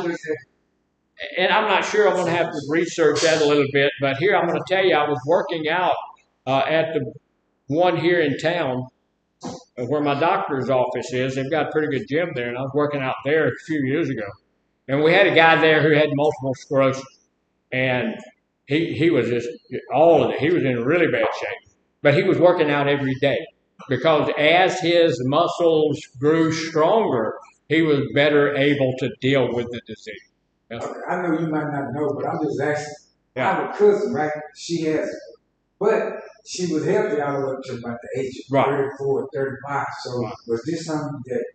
And I'm not sure. I'm going to have to research that a little bit. But here I'm going to tell you, I was working out at the one here in town where my doctor's office is. They've got a pretty good gym there, and I was working out there a few years ago. And we had a guy there who had multiple sclerosis, and he was just all of it. He was in really bad shape, but he was working out every day because as his muscles grew stronger, he was better able to deal with the disease. Okay, I know you might not know, but I'm just asking. Yeah. I have a cousin, right? She has it, but she was healthy all the way up to about the age of 34, 35. So was this something that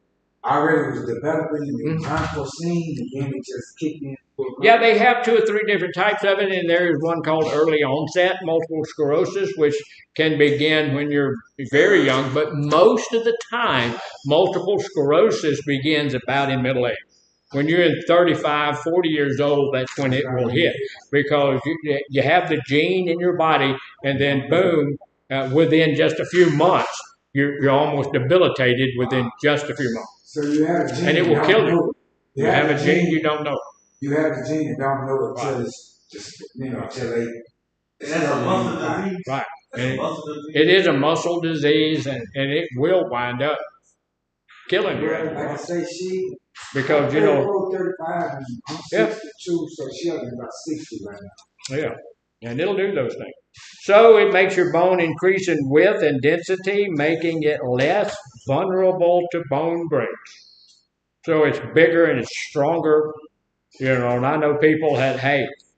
already was developing and unforeseen, and then it just kicked in? Yeah, they have 2 or 3 different types of it, and there is one called early onset multiple sclerosis, which can begin when you're very young, but most of the time, multiple sclerosis begins about in middle age. When you're in 35, 40 years old, that's when it will hit, because you have the gene in your body, and then boom, within just a few months, you're almost debilitated within just a few months. So you have a gene, and it will kill you. You have a gene, you don't know. You have the gene and don't know it until it's just, until they. That's a muscle disease. Right. It is a muscle disease, and it will wind up killing you. Like I say, she. Because, 35 and I'm 62, so she'll be about 60 right now. Yeah. And it'll do those things. So it makes your bone increase in width and density, making it less vulnerable to bone breaks. So it's bigger and it's stronger. And I know people that,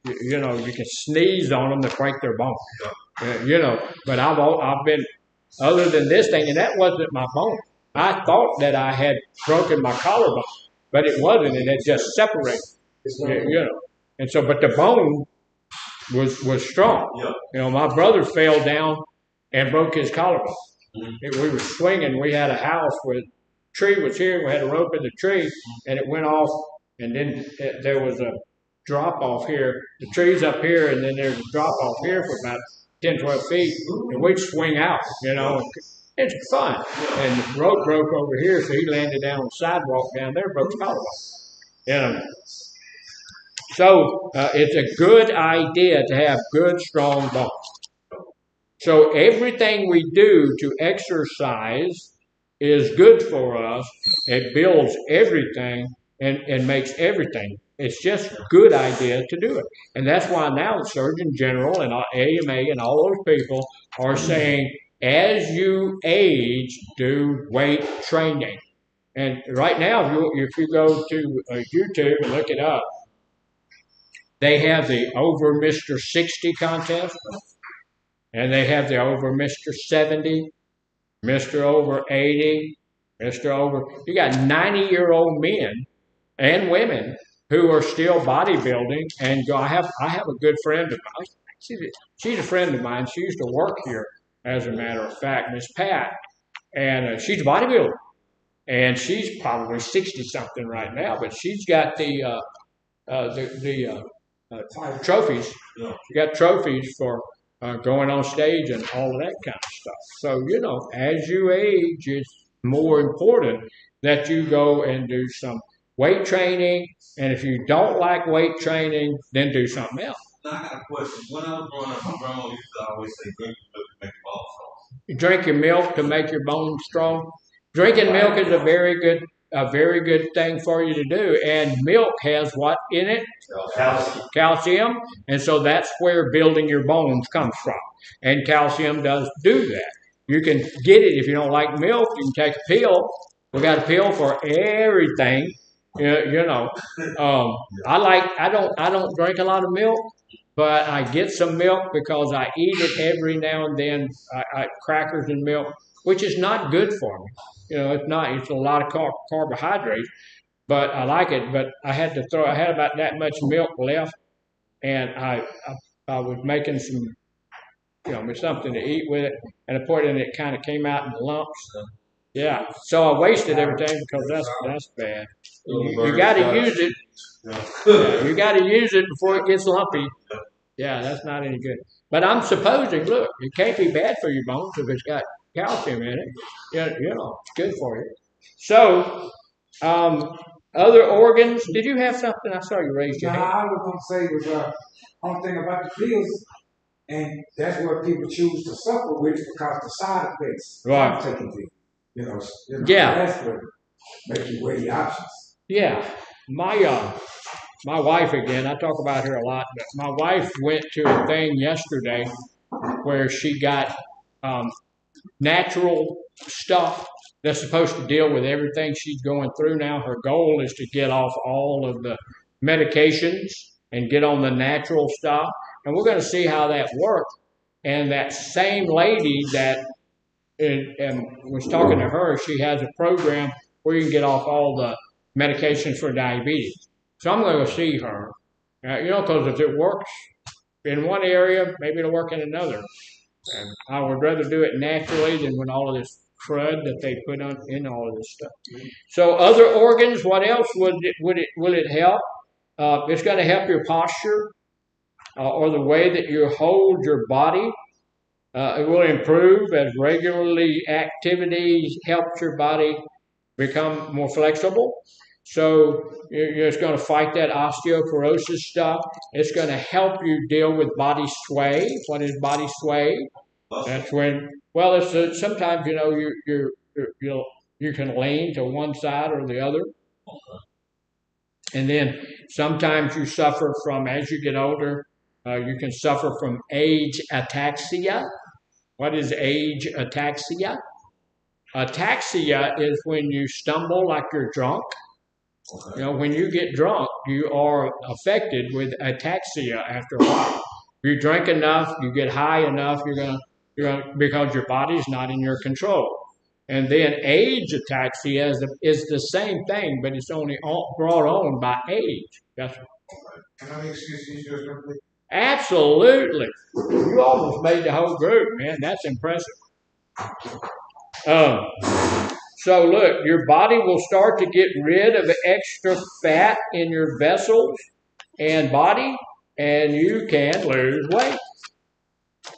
you can sneeze on them to break their bone. But I've been, other than this thing, and that wasn't my bone. I thought that I had broken my collarbone, but it wasn't, and it just separated. And so, but the bone was strong. Yep. My brother fell down and broke his collarbone. We were swinging. We had a house with tree was here. We had a rope in the tree, and it went off. And then there was a drop off here. The tree's up here, and then there's a drop off here for about 10, 12 feet, and we'd swing out. It's fun. And the rope broke over here, so he landed down on the sidewalk down there, broke his collarbone. So it's a good idea to have good, strong bones. So everything we do to exercise is good for us. It builds everything and makes everything. It's just a good idea to do it. And that's why now the Surgeon General and AMA and all those people are saying, as you age, do weight training. And right now, if you go to YouTube and look it up, they have the Over Mr. 60 contest, and they have the Over Mr. 70, Mr. Over 80, Mr. Over. You got 90-year-old men and women who are still bodybuilding and go. I have a good friend of mine. She's a friend of mine. She used to work here, as a matter of fact, Miss Pat, and she's a bodybuilder, and she's probably 60-something right now, but she's got the trophies. She got trophies for going on stage and all of that kind of stuff. So as you age, more important that you go and do some weight training. And if you don't like weight training, then do something else. Now, I got a question. When I was growing up, my grandma used to always say, drink your milk to make your balls strong. You drink your milk to make your bones strong. Drinking milk is a very good thing for you to do. And milk has what in it? Calcium. And so that's where building your bones comes from. And calcium does do that. You can get it if you don't like milk. You can take a pill. We got a pill for everything. I don't drink a lot of milk, but I get some milk because I eat it every now and then. I crackers and milk, which is not good for me. It's not. It's a lot of carbohydrates, but I like it. But I had about that much milk left, and I was making some, something to eat with it, and I poured it, and it kind of came out in lumps. Yeah, so I wasted everything because that's bad. You got to use it. Yeah, you got to use it before it gets lumpy. Yeah, that's not any good. But I'm supposing, look, it can't be bad for your bones if it's got calcium in it. It's good for you. So, other organs. Did you have something? I saw you raised your hand. I was going to say was one thing about the pills, and that's what people choose to suffer with because the side effects right. from taking pills. Yeah. That's what makes you weigh the options. Yeah. My wife, again, I talk about her a lot, but my wife went to a thing yesterday where she got natural stuff that's supposed to deal with everything she's going through now. Her goal is to get off all of the medications and get on the natural stuff. And we're going to see how that works. And that same lady that was talking to her, she has a program where you can get off all the medications for diabetes. So I'm going to go see her, because if it works in one area, maybe it'll work in another. And I would rather do it naturally than with all of this crud that they put in all of this stuff. So other organs, what else will it help? It's going to help your posture or the way that you hold your body. It will improve as regularly activity helps your body become more flexible. So it's going to fight that osteoporosis stuff. It's going to help you deal with body sway. What is body sway? That's when, it's sometimes you can lean to one side or the other, and then sometimes you suffer from, as you get older, you can suffer from age ataxia. What is age ataxia? Ataxia is when you stumble like you're drunk. When you get drunk, you are affected with ataxia after a while. You drink enough, you get high enough, you're gonna because your body's not in your control. And then age ataxia is the same thing, but it's only brought on by age. That's right. Can I excuse you? Absolutely. You almost made the whole group, man. That's impressive. So look, your body will start to get rid of extra fat in your vessels and body, and you can lose weight.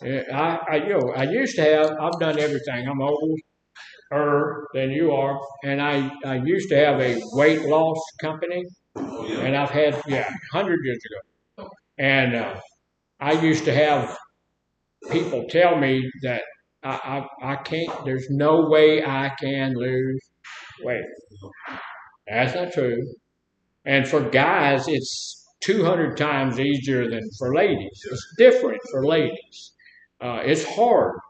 I used to have. I've done everything. I'm older than you are, and I used to have a weight loss company, and I've had 100 years ago, and I used to have people tell me that I can't, there's no way I can lose weight. That's not true. And for guys, it's 200 times easier than for ladies. It's different for ladies. It's hard.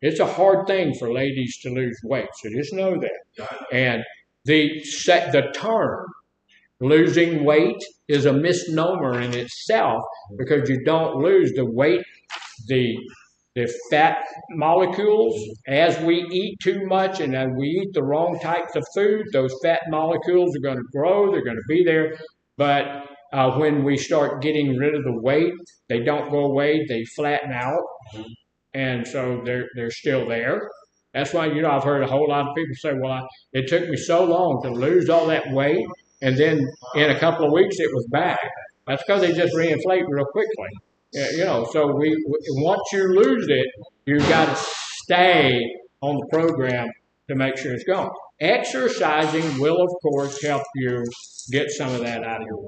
It's a hard thing for ladies to lose weight. So just know that. And the term losing weight is a misnomer in itself because you don't lose the weight, the fat molecules. As we eat too much and as we eat the wrong types of food, those fat molecules are going to grow, they're going to be there. But when we start getting rid of the weight, they don't go away, they flatten out. And so they're still there. That's why, I've heard a whole lot of people say, well, it took me so long to lose all that weight, and then in a couple of weeks it was back. That's because they just reinflate real quickly. So once you lose it, you've got to stay on the program to make sure it's gone. Exercising will, of course, help you get some of that out of your way.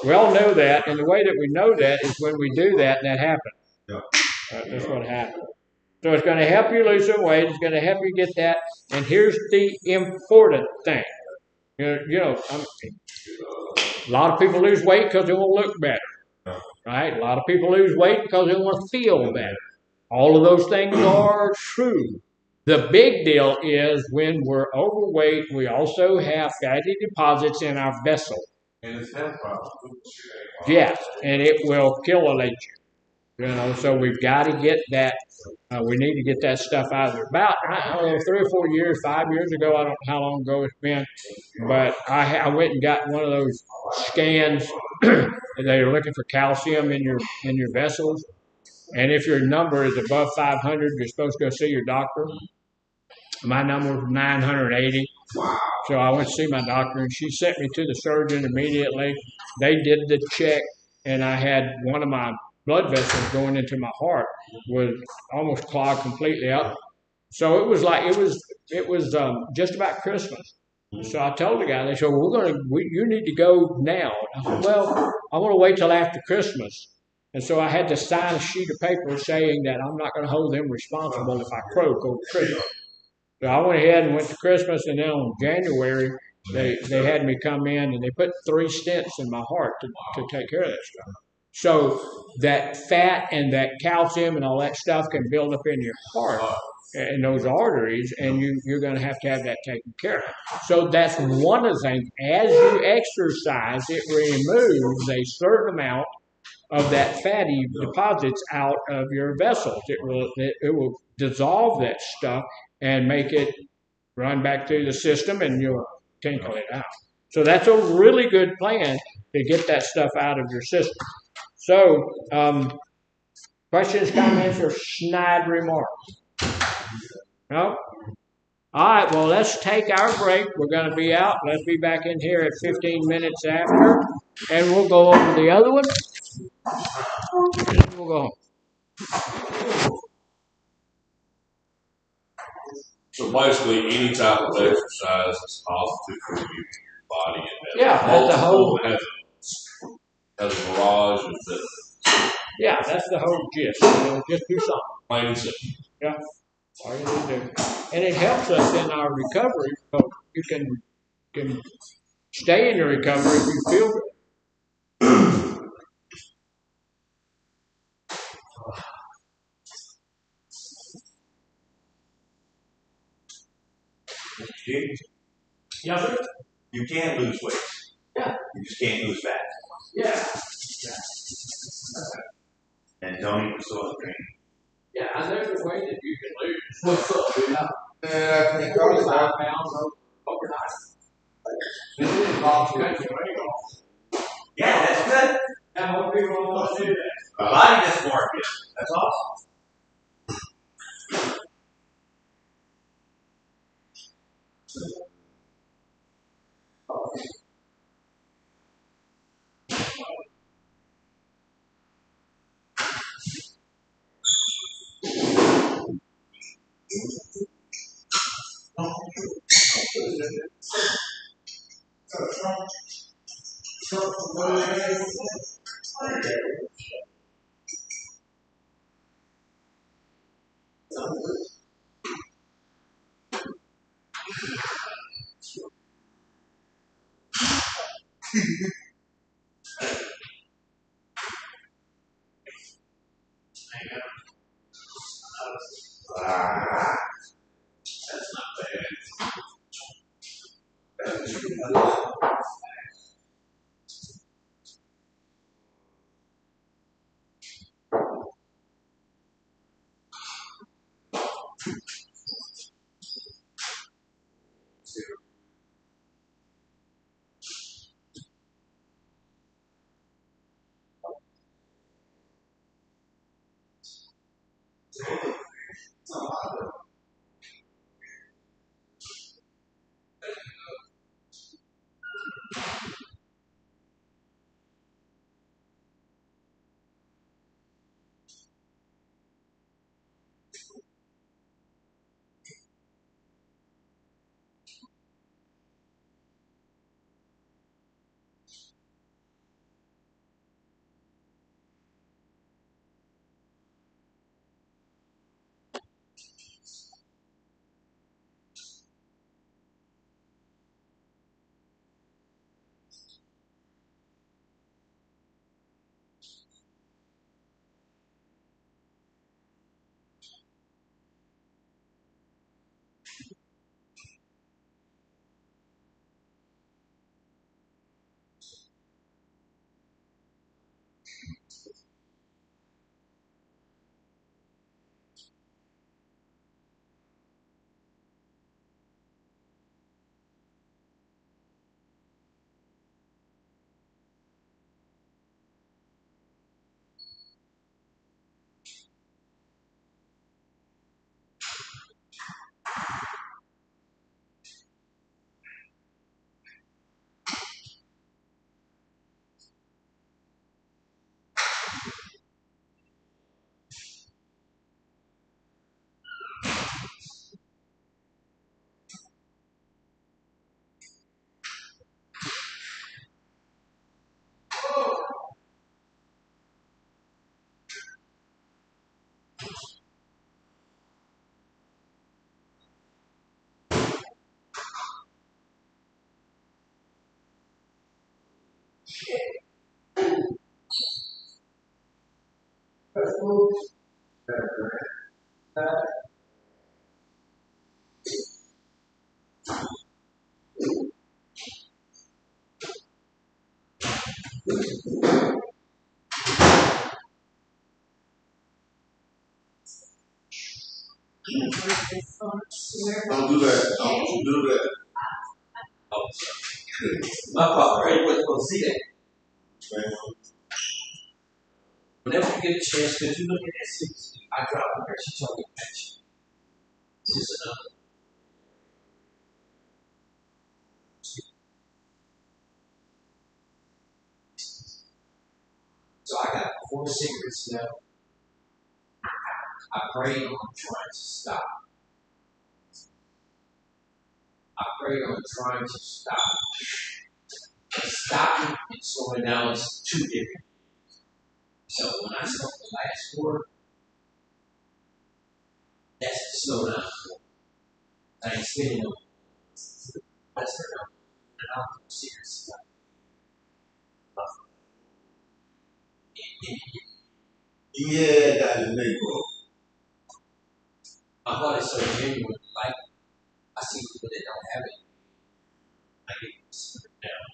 We all know that, and the way that we know that is when we do that, that happens. Yeah. That's what happens. So it's going to help you lose some weight. It's going to help you get that. And here's the important thing. A lot of people lose weight because they want to look better. Right? A lot of people lose weight because they want to feel better. All of those things are true. The big deal is when we're overweight, we also have fatty deposits in our vessel. And it's health problem. Yes, and it will killolate you. So we've got to get that. We need to get that stuff out of there. About, I don't know, 3 or 4 years, 5 years ago, I don't know how long ago it's been, but I went and got one of those scans. They are looking for calcium in your vessels. And if your number is above 500, you're supposed to go see your doctor. My number was 980. So I went to see my doctor, and she sent me to the surgeon immediately. They did the check, and I had one of my blood vessels going into my heart was almost clogged completely up. So it was just about Christmas. So I told the guy, they said, you need to go now. I said, well, I want to wait till after Christmas. And so I had to sign a sheet of paper saying that I'm not going to hold them responsible if I croak over Christmas. So I went ahead and went to Christmas, and then on January, they had me come in, and they put 3 stents in my heart to take care of that stuff. So that fat and that calcium and all that stuff can build up in your heart and those arteries, and you're going to have that taken care of. So that's one of the things. As you exercise, it removes a certain amount of that fatty deposits out of your vessels. It will dissolve that stuff and make it run back through the system, and you'll tinkle it out. So that's a really good plan to get that stuff out of your system. So, questions, comments, or snide remarks? No? All right, well, let's take our break. We're going to be out. Let's be back in here at 15 minutes after, and we'll go over the other one. And we'll go home. So basically, any type of exercise is positive for your body. And Yeah, that's the whole. Has a barrage of benefits. Yeah, that's the whole gist. Just do something. Plain and simple. Yeah, all you need to do, and it helps us in our recovery. So you can stay in your recovery if you feel good. Yes, sir. You can lose weight. Yeah. You just can't lose fat. Yeah. And don't eat the soil cream. Yeah, there's a way that you can lose. What's up? Man, I can't 45 pounds overnight. This is Bob's country weight. Yeah, that's good. How more people want to do that? A body does more good. That's awesome. Don't do that. Don't do that. Oh, my father, I wasn't going to see that. Whenever you get a chance, could you look at that 6? I dropped her. She told me that she's enough. So I got 4 cigarettes now. I prayed on trying to stop. I prayed on trying to stop. Stopping and slowing down is 2 different. So when I start the last 4, that's the slow down. I ain't spinning them. That's her now. And I'll do cigarettes. Yeah, that is Negro. My heart is so genuine. Like, I see people that don't have it. I get this down.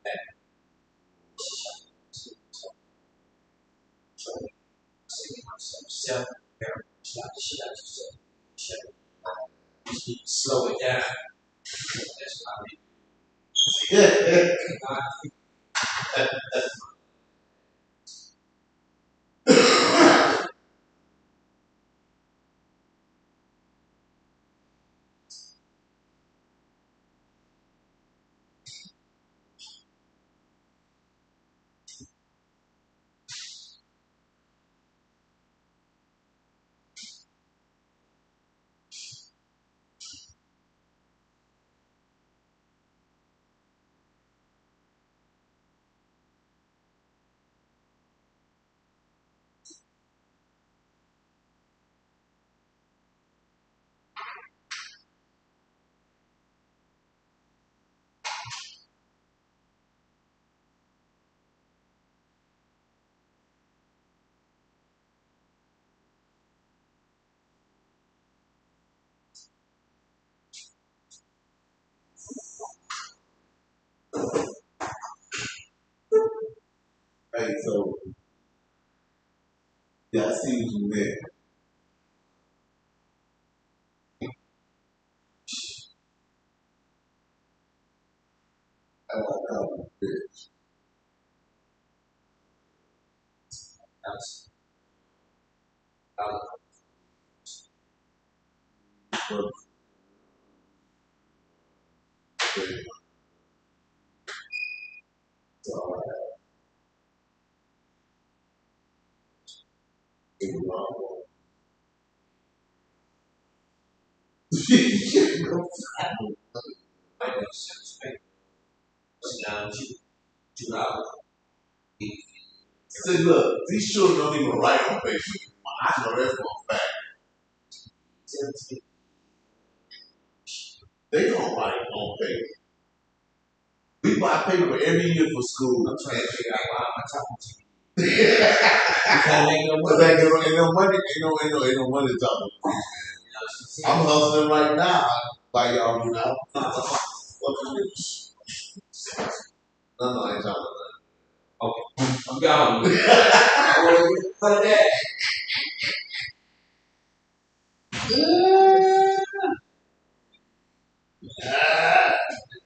That. So, I say to myself, self-care, slap the shit out of yourself. Shut it. You just need to slow it down. That's what I mean. Hey, so, yeah, I see what you meant. I like how bitch. That's, But, so, it's wrong. I know sense, right? Sit down, 2 hours. See, look, these children don't even write on Facebook. I know that's for a fact. They don't write on Facebook. We buy paper every year for school. I'm trying to figure out why I'm talking to you. Yeah. You can't make no But money. ain't no money, ain't no money talking. I'm hustling right now. By y'all, you know. No, I ain't talking Okay, I'm gone. I want to get for that.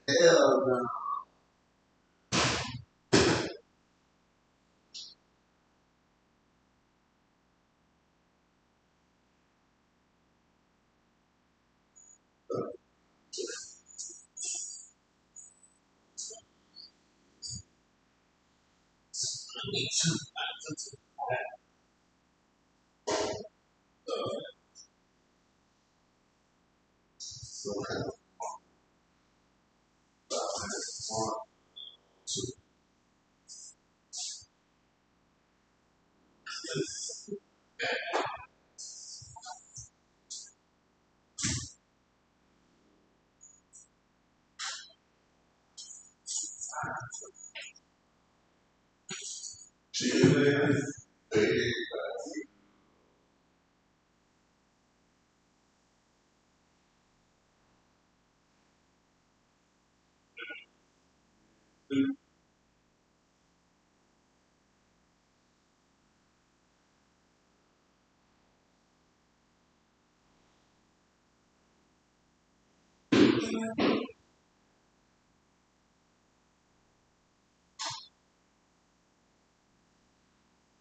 hell no. So,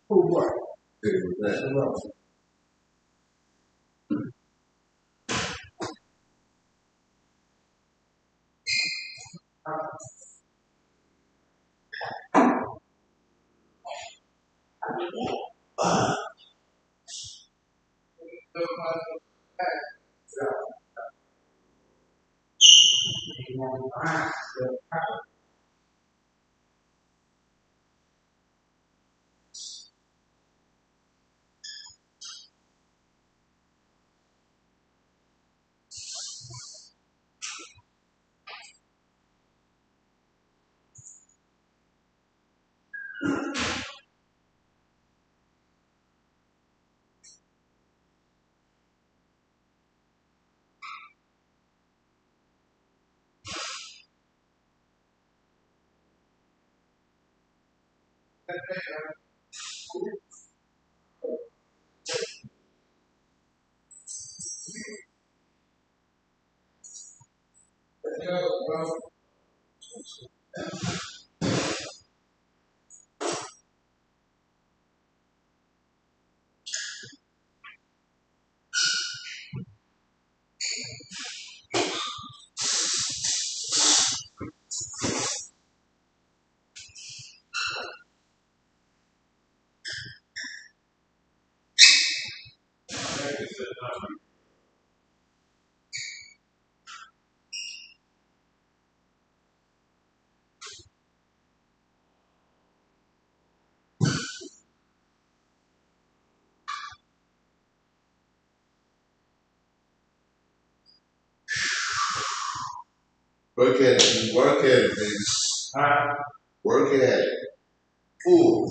Who what? That. Work at it. Work at it, baby. Work at it. Ooh.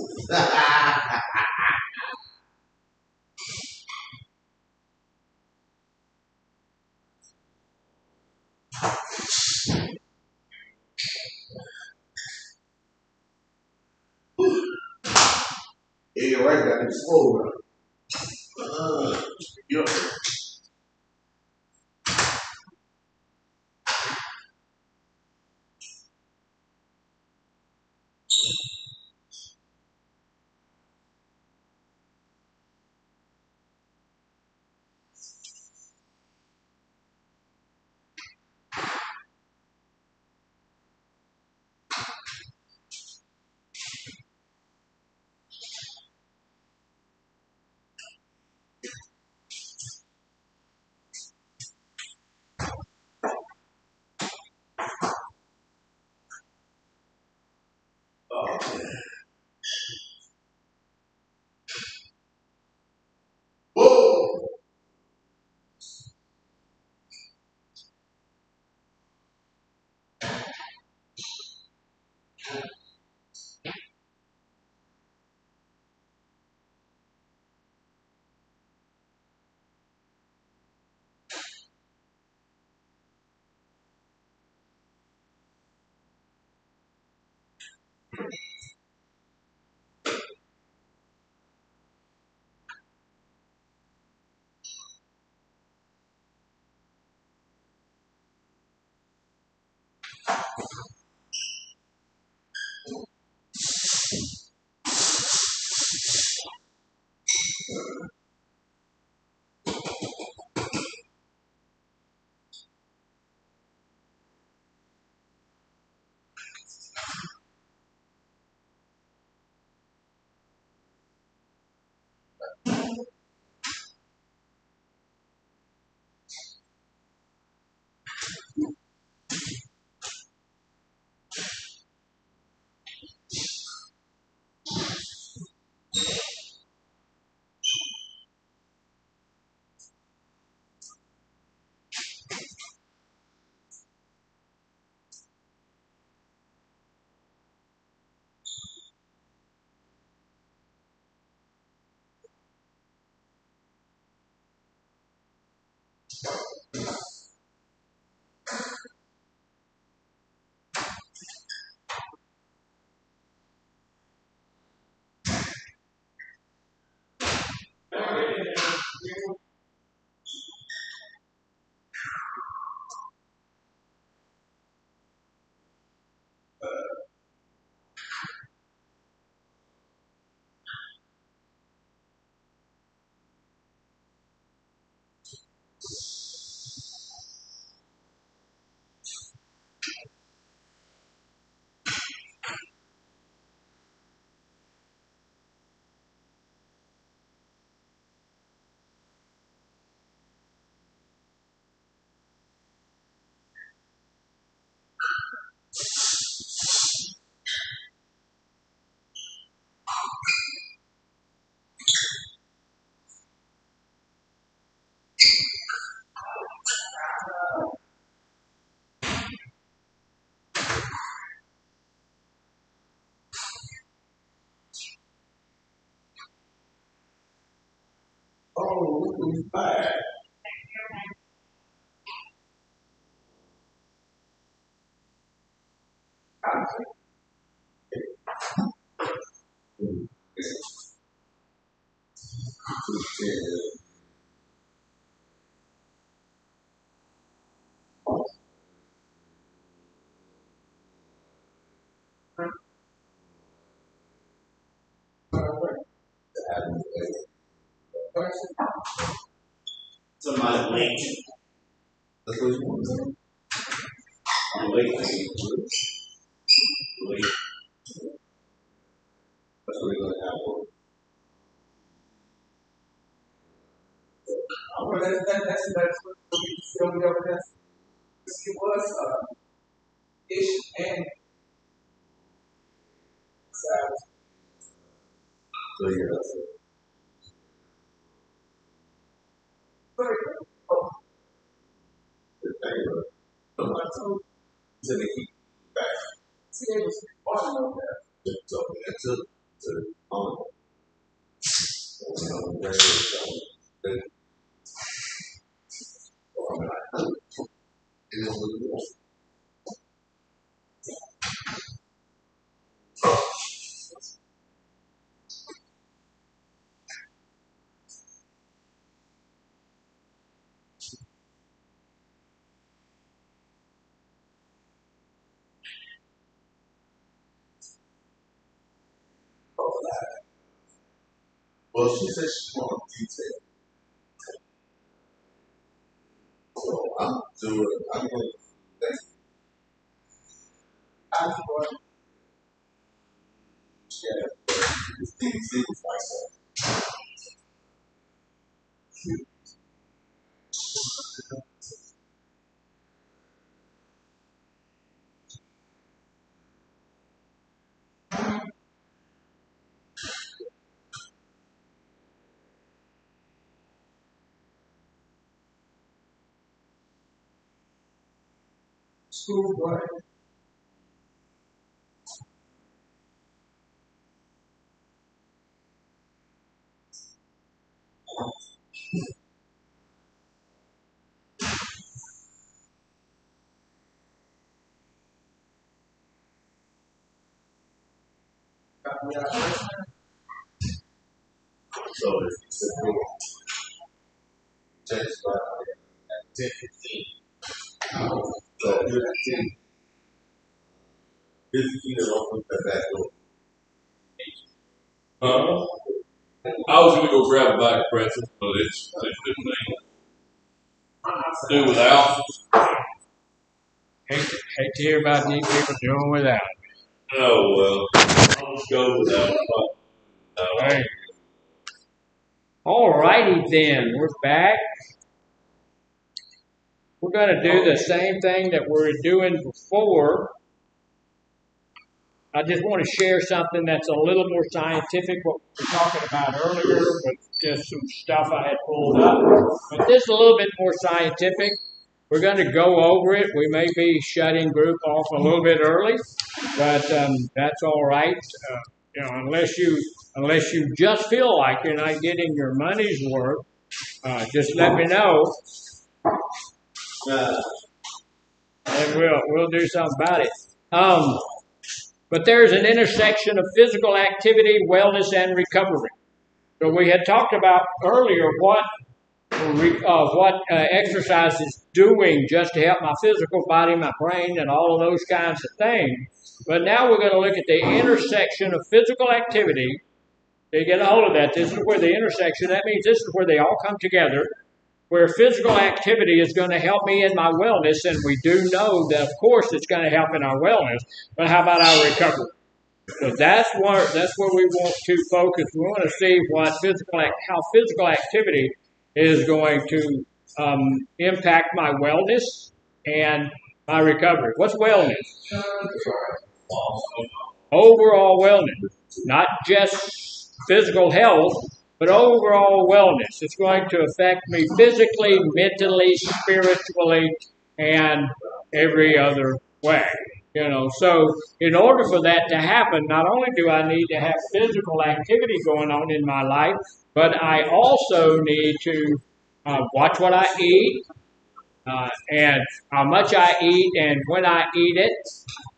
Yeah, you're right. That is slow. You're whoa. Bye. Somebody late. That's what you want to do. Late. Late. That's what you're going to have. Well, that's what we still be over there. It was ish and So yeah, that's it. very good. Oh, The thing was, so to the heat back. see, it was awesome over there. So to on. You know, very good. It is what it is. Well, she said she wanted detail. So I'm going to I was going, yeah, this DDC was myself. school going. So if you said, go change by at 10:15. So you're at 10. This is either open at that door. I was gonna go grab a bag of pretzels, but it's a good thing. Do without. Hate to hear about these people doing without. Oh well, I'll just go without. Hey. All righty then, we're back. We're going to do the same thing that we were doing before. I just want to share something that's a little more scientific, what we were talking about earlier, but just some stuff I had pulled up. But this is a little bit more scientific. We're going to go over it. We may be shutting group off a little bit early, but that's all right. Unless you just feel like you're not getting your money's worth, just let me know, and we'll do something about it. But there's an intersection of physical activity, wellness, and recovery. So we had talked about earlier what exercise is doing just to help my physical body, my brain, and all of those kinds of things. But now we're going to look at the intersection of physical activity. To get a hold of that, this is where the intersection, that means this is where they all come together, where physical activity is going to help me in my wellness, and we do know that, of course, it's going to help in our wellness, but how about our recovery? So that's where we want to focus. We want to see how physical activity is going to impact my wellness and my recovery. What's wellness? Overall wellness, not just physical health, but overall wellness. It's going to affect me physically, mentally, spiritually, and every other way. So in order for that to happen, not only do I need to have physical activity going on in my life, but I also need to watch what I eat, and how much I eat, and when I eat it.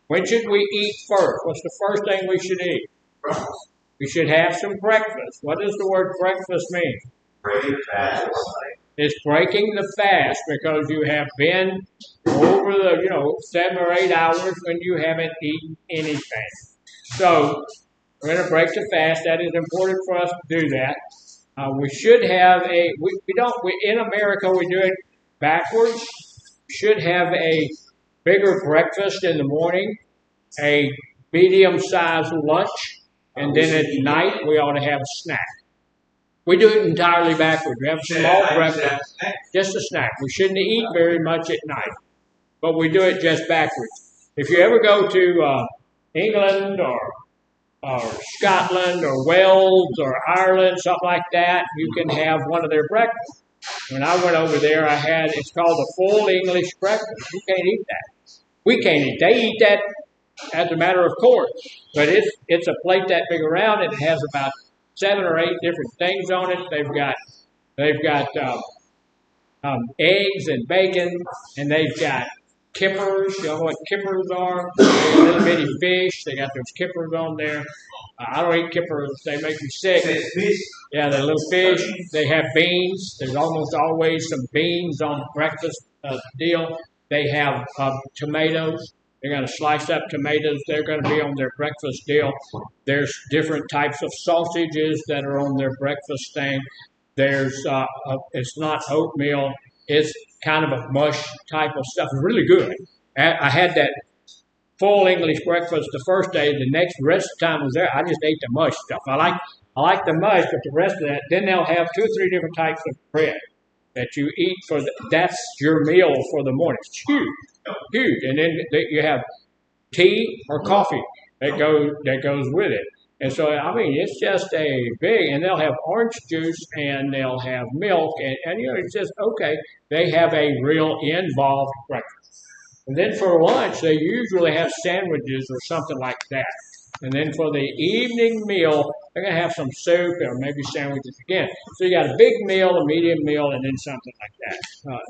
When should we eat first? What's the first thing we should eat? We should have some breakfast. What does the word breakfast mean? It's breaking the fast because you have been over the 7 or 8 hours when you haven't eaten anything. So we're going to break the fast. That is important for us to do that. We should have in America we do it backwards. We should have a bigger breakfast in the morning, a medium-sized lunch, and then at night we ought to have a snack. We do it entirely backwards. We have a small breakfast, just a snack. We shouldn't eat very much at night, but we do it just backwards. If you ever go to England or Scotland or Wales or Ireland, something like that, you can have one of their breakfasts. When I went over there, it's called a full English breakfast. You can't eat that. We can't eat. They eat that as a matter of course, but it's a plate that big around. It has about 7 or 8 different things on it. They've got eggs and bacon, and they've got kippers. You know what kippers are? Little bitty fish. They got those kippers on there. I don't eat kippers. They make me sick. Yeah, they're little fish. They have beans. There's almost always some beans on the breakfast deal. They have tomatoes. They're going to slice up tomatoes. They're going to be on their breakfast deal. There's different types of sausages that are on their breakfast thing. There's it's not oatmeal. It's kind of a mush type of stuff. It's really good. I had that full English breakfast the first day. The rest of the time I was there, I just ate the mush stuff. I like the mush, but the rest of that, then they'll have 2 or 3 different types of bread that you eat that's your meal for the morning. It's huge. And then you have tea or coffee that goes with it. And so, I mean, it's just a big, and they'll have orange juice and they'll have milk, and it's just, okay, they have a real involved breakfast. And then for lunch, they usually have sandwiches or something like that. And then for the evening meal, they're going to have some soup or maybe sandwiches again. So you got a big meal, a medium meal, and then something like that,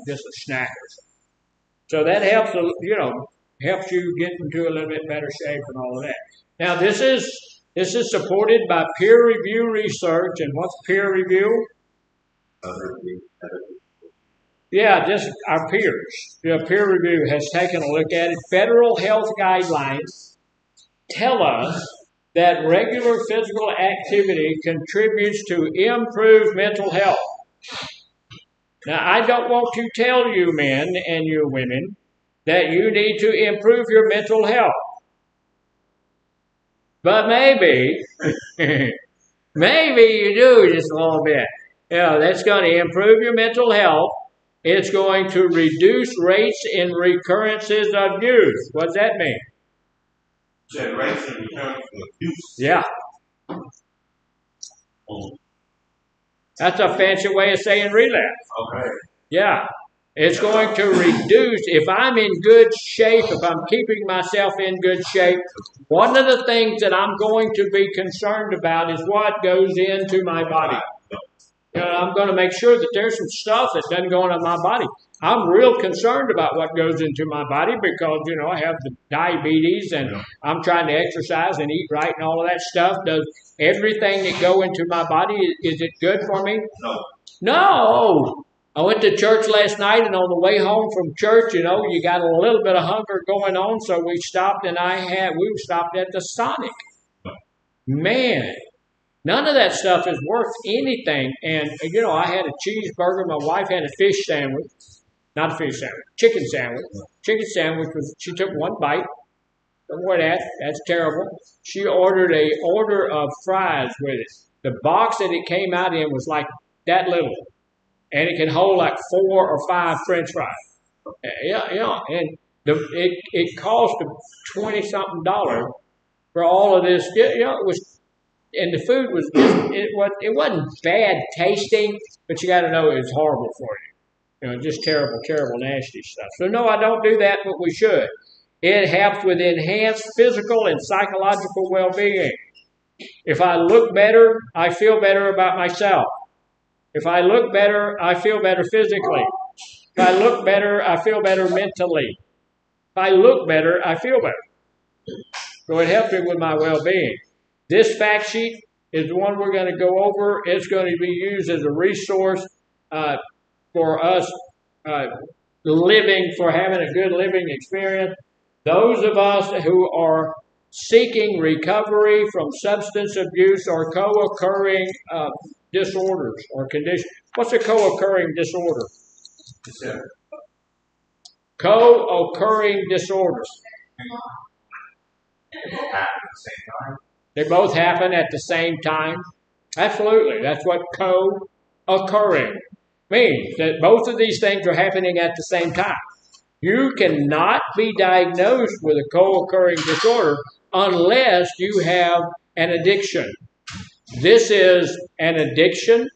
just a snack or something. So that helps, helps you get into a little bit better shape and all of that. Now, this is supported by peer review research. And what's peer review? Yeah, just our peers. Peer review has taken a look at it. Federal health guidelines tell us that regular physical activity contributes to improved mental health. Now, I don't want to tell you men and you women that you need to improve your mental health. But maybe you do just a little bit. That's going to improve your mental health. It's going to reduce rates in recurrences of youth. What does that mean? Rates in recurrences of youth. Yeah. That's a fancy way of saying relapse. Okay. Yeah. It's going to reduce, if I'm in good shape, if I'm keeping myself in good shape, one of the things that I'm going to be concerned about is what goes into my body. I'm going to make sure that there's some stuff that doesn't go into my body. I'm real concerned about what goes into my body because, I have the diabetes and I'm trying to exercise and eat right and all of that stuff. Does everything that go into my body, is it good for me? No. I went to church last night, and on the way home from church, you got a little bit of hunger going on, so we stopped, and we stopped at the Sonic. Man, none of that stuff is worth anything. And, I had a cheeseburger. My wife had a fish sandwich. Not a fish sandwich, chicken sandwich. Chicken sandwich she took one bite. Don't worry that's terrible. She ordered an order of fries with it. The box that it came out in was like that little. And it can hold like 4 or 5 French fries. And it cost $20-something for all of this. It was, and the food was it wasn't bad tasting, but you got to know it was horrible for you. Just terrible, nasty stuff. So no, I don't do that, but we should. It helps with enhanced physical and psychological well-being. If I look better, I feel better about myself. If I look better, I feel better physically. If I look better, I feel better mentally. If I look better, I feel better. So it helps me with my well-being. This fact sheet is the one we're going to go over. It's going to be used as a resource for us for having a good living experience. Those of us who are seeking recovery from substance abuse or co-occurring disorders or conditions. What's a co-occurring disorder? Co-occurring disorders. They both happen at the same time. Absolutely. That's what co-occurring means, that both of these things are happening at the same time. You cannot be diagnosed with a co-occurring disorder unless you have an addiction. This is an addiction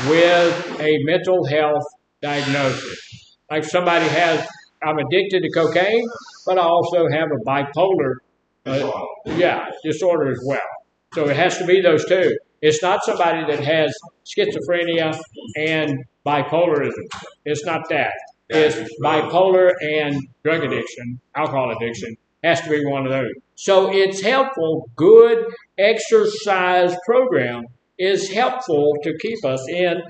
with a mental health diagnosis. Like somebody I'm addicted to cocaine, but I also have a bipolar disorder as well. So it has to be those two. It's not somebody that has schizophrenia and bipolarism. It's not that. It's bipolar and drug addiction, alcohol addiction. Has to be one of those. So it's helpful. Good exercise program is helpful to keep us in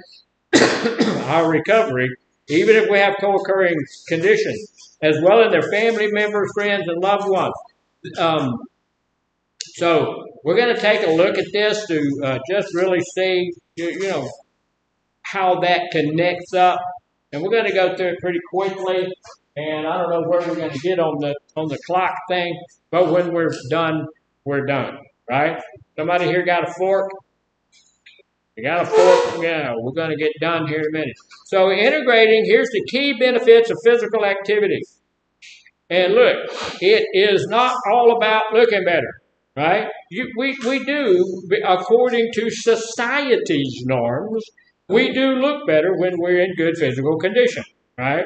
our recovery, even if we have co-occurring conditions, as well as their family members, friends, and loved ones. So we're going to take a look at this to just really see, how that connects up, and we're going to go through it pretty quickly. And I don't know where we're going to get on the clock thing, but when we're done, right? Somebody here got a fork? You got a fork? Yeah, we're going to get done here in a minute. So integrating, here's the key benefits of physical activity. And look, it is not all about looking better, right? We do, according to society's norms, we do look better when we're in good physical condition, right?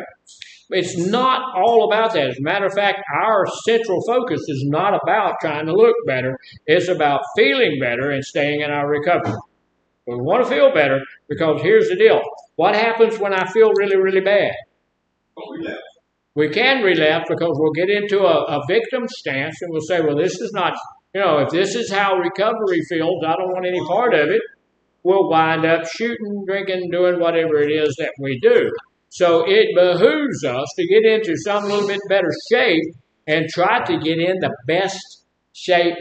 It's not all about that. As a matter of fact, our central focus is not about trying to look better. It's about feeling better and staying in our recovery. But we want to feel better because here's the deal. What happens when I feel really, really bad? We can relapse because we'll get into a victim stance and we'll say, well, this is not, if this is how recovery feels, I don't want any part of it. We'll wind up shooting, drinking, doing whatever it is that we do. So it behooves us to get into some little bit better shape and try to get in the best shape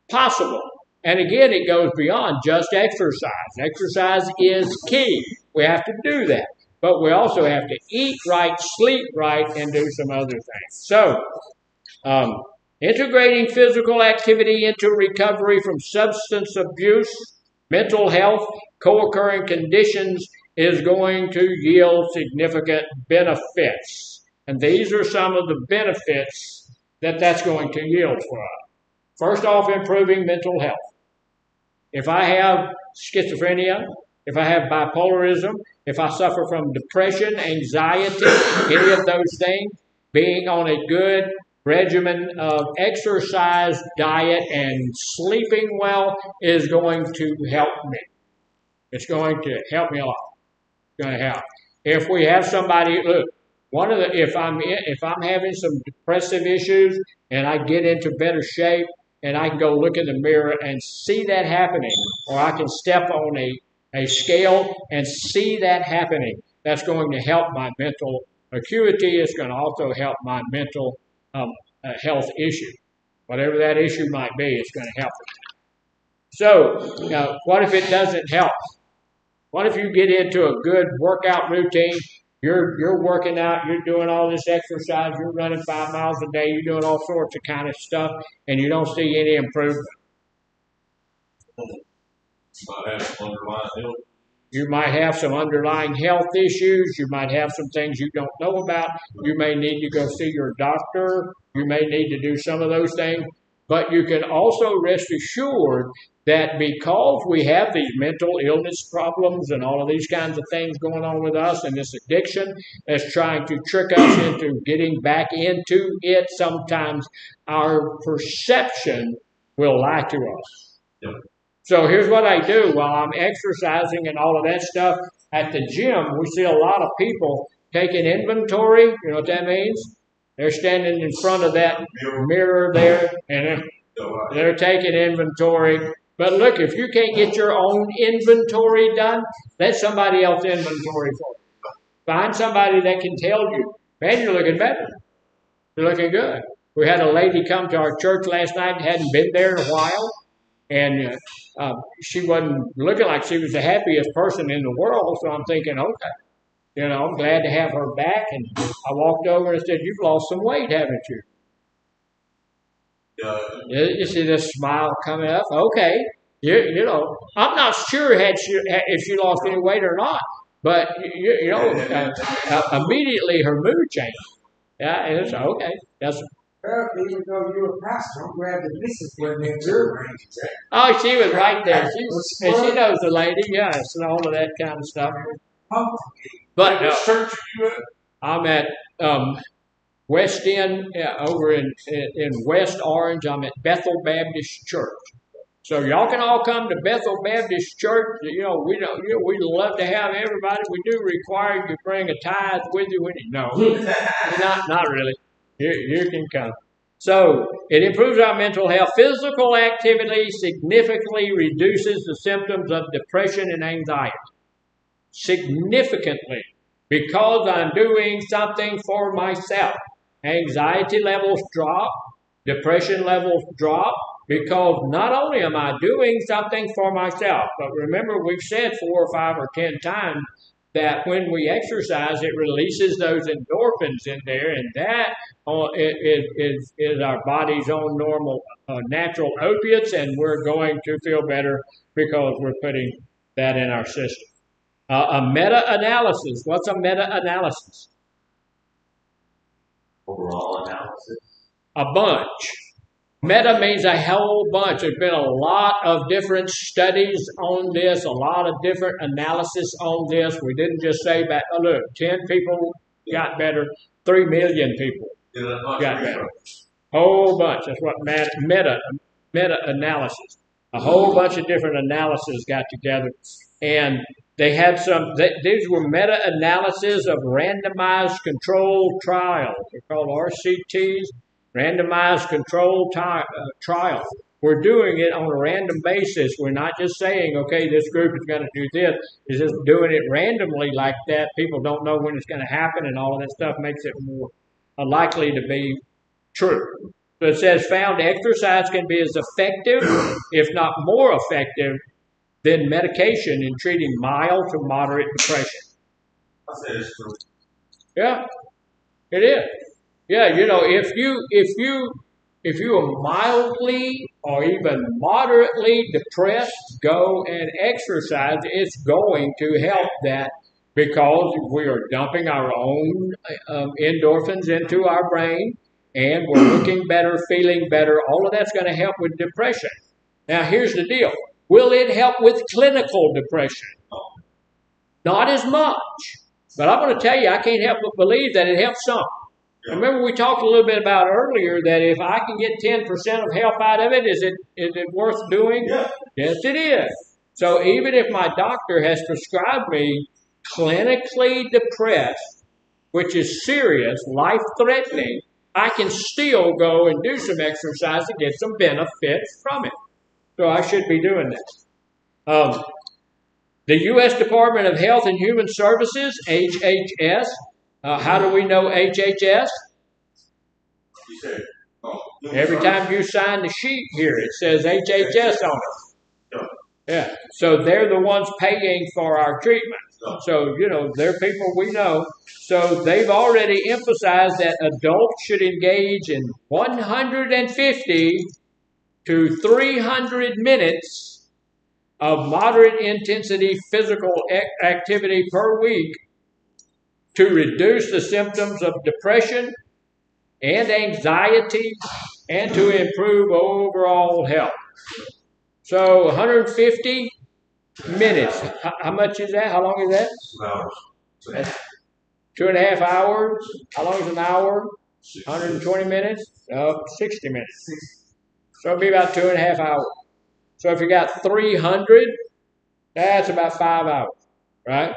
possible. And again, it goes beyond just exercise. Exercise is key. We have to do that. But we also have to eat right, sleep right, and do some other things. So, integrating physical activity into recovery from substance abuse, mental health, co-occurring conditions is going to yield significant benefits. And these are some of the benefits that's going to yield for us. First off, improving mental health. If I have schizophrenia, if I have bipolarism, if I suffer from depression, anxiety, any of those things, being on a good regimen of exercise, diet, and sleeping well is going to help me. It's going to help me a lot. It's going to help. If we have somebody, look, if I'm having some depressive issues and I get into better shape and I can go look in the mirror and see that happening, or I can step on a scale and see that happening, that's going to help my mental acuity. It's going to also help my mental health issue. Whatever that issue might be, it's going to help it. So, what if it doesn't help? What if you get into a good workout routine? You're working out, you're doing all this exercise, you're running 5 miles a day, you're doing all sorts of kind of stuff, and you don't see any improvement. You might have some underlying health issues. You might have some things you don't know about. You may need to go see your doctor. You may need to do some of those things. But you can also rest assured that because we have these mental illness problems and all of these kinds of things going on with us and this addiction that's trying to trick us into getting back into it, sometimes our perception will lie to us. Yep. So here's what I do while I'm exercising and all of that stuff. At the gym, we see a lot of people taking inventory. You know what that means? They're standing in front of that mirror there, and they're taking inventory. But look, if you can't get your own inventory done, let somebody else inventory for you. Find somebody that can tell you, man, you're looking better. You're looking good. We had a lady come to our church last night, hadn't been there in a while, and she wasn't looking like she was the happiest person in the world. So I'm thinking, okay, you know, I'm glad to have her back. And I walked over and said, "You've lost some weight, haven't you?" You see this smile coming up. Okay, you know, I'm not sure if she lost any weight or not, but immediately her mood changed. Yeah, and it's okay. That's. Well, even though you're a pastor, I'm glad the missus wasn't in your range. Oh, she was right there. And she knows the lady, yes, and all of that kind of stuff. But What church are you at? I'm at West End, over in West Orange. I'm at Bethel Baptist Church. So y'all can all come to Bethel Baptist Church. You know, we love to have everybody. We do require you to bring a tithe with you when you no, not really. You can come. So it improves our mental health. Physical activity significantly reduces the symptoms of depression and anxiety. Significantly, because I'm doing something for myself. Anxiety levels drop, depression levels drop, because not only am I doing something for myself, but remember we've said 4 or 5 or 10 times that when we exercise, it releases those endorphins in there, and that is our body's own normal, natural opiates, and we're going to feel better because we're putting that in our system. A meta-analysis. What's a meta-analysis? Overall analysis. A bunch. Meta means a whole bunch. There's been a lot of different studies on this, a lot of different analysis on this. We didn't just say that, oh, look, 10 people got better, 3 million people got better. Whole bunch. That's what meta-analysis. A whole bunch of different analyses got together. And they had these were meta-analyses of randomized controlled trials. They're called RCTs. Randomized controlled trials. We're doing it on a random basis. We're not just saying, okay, this group is going to do this. It's just doing it randomly like that. People don't know when it's going to happen, and all of that stuff makes it more likely to be true. So it says found exercise can be as effective, if not more effective, than medication in treating mild to moderate depression. I said it's true. Yeah, it is. Yeah, you know, if you are mildly or even moderately depressed, go and exercise. It's going to help that because we are dumping our own endorphins into our brain, and we're looking better, feeling better. All of that's going to help with depression. Now, here's the deal. Will it help with clinical depression? Not as much. But I'm going to tell you, I can't help but believe that it helps some. Remember we talked a little bit about earlier that if I can get 10% of help out of it, is it worth doing? Yeah. Yes, it is. So even if my doctor has prescribed me clinically depressed, which is serious, life-threatening, I can still go and do some exercise and get some benefits from it. So I should be doing that. The U.S. Department of Health and Human Services, HHS. How do we know HHS? You said, Every time you sign the sheet here, it says HHS on it. Yeah. So they're the ones paying for our treatment. So, you know, they're people we know. So they've already emphasized that adults should engage in 150 to 300 minutes of moderate intensity physical activity per week to reduce the symptoms of depression and anxiety and to improve overall health. So 150 minutes. How much is that? How long is that? 2 hours. 2.5 hours. How long is an hour? 120 minutes? 60 minutes. So it'll be about 2.5 hours. So if you got 300, that's about 5 hours, right?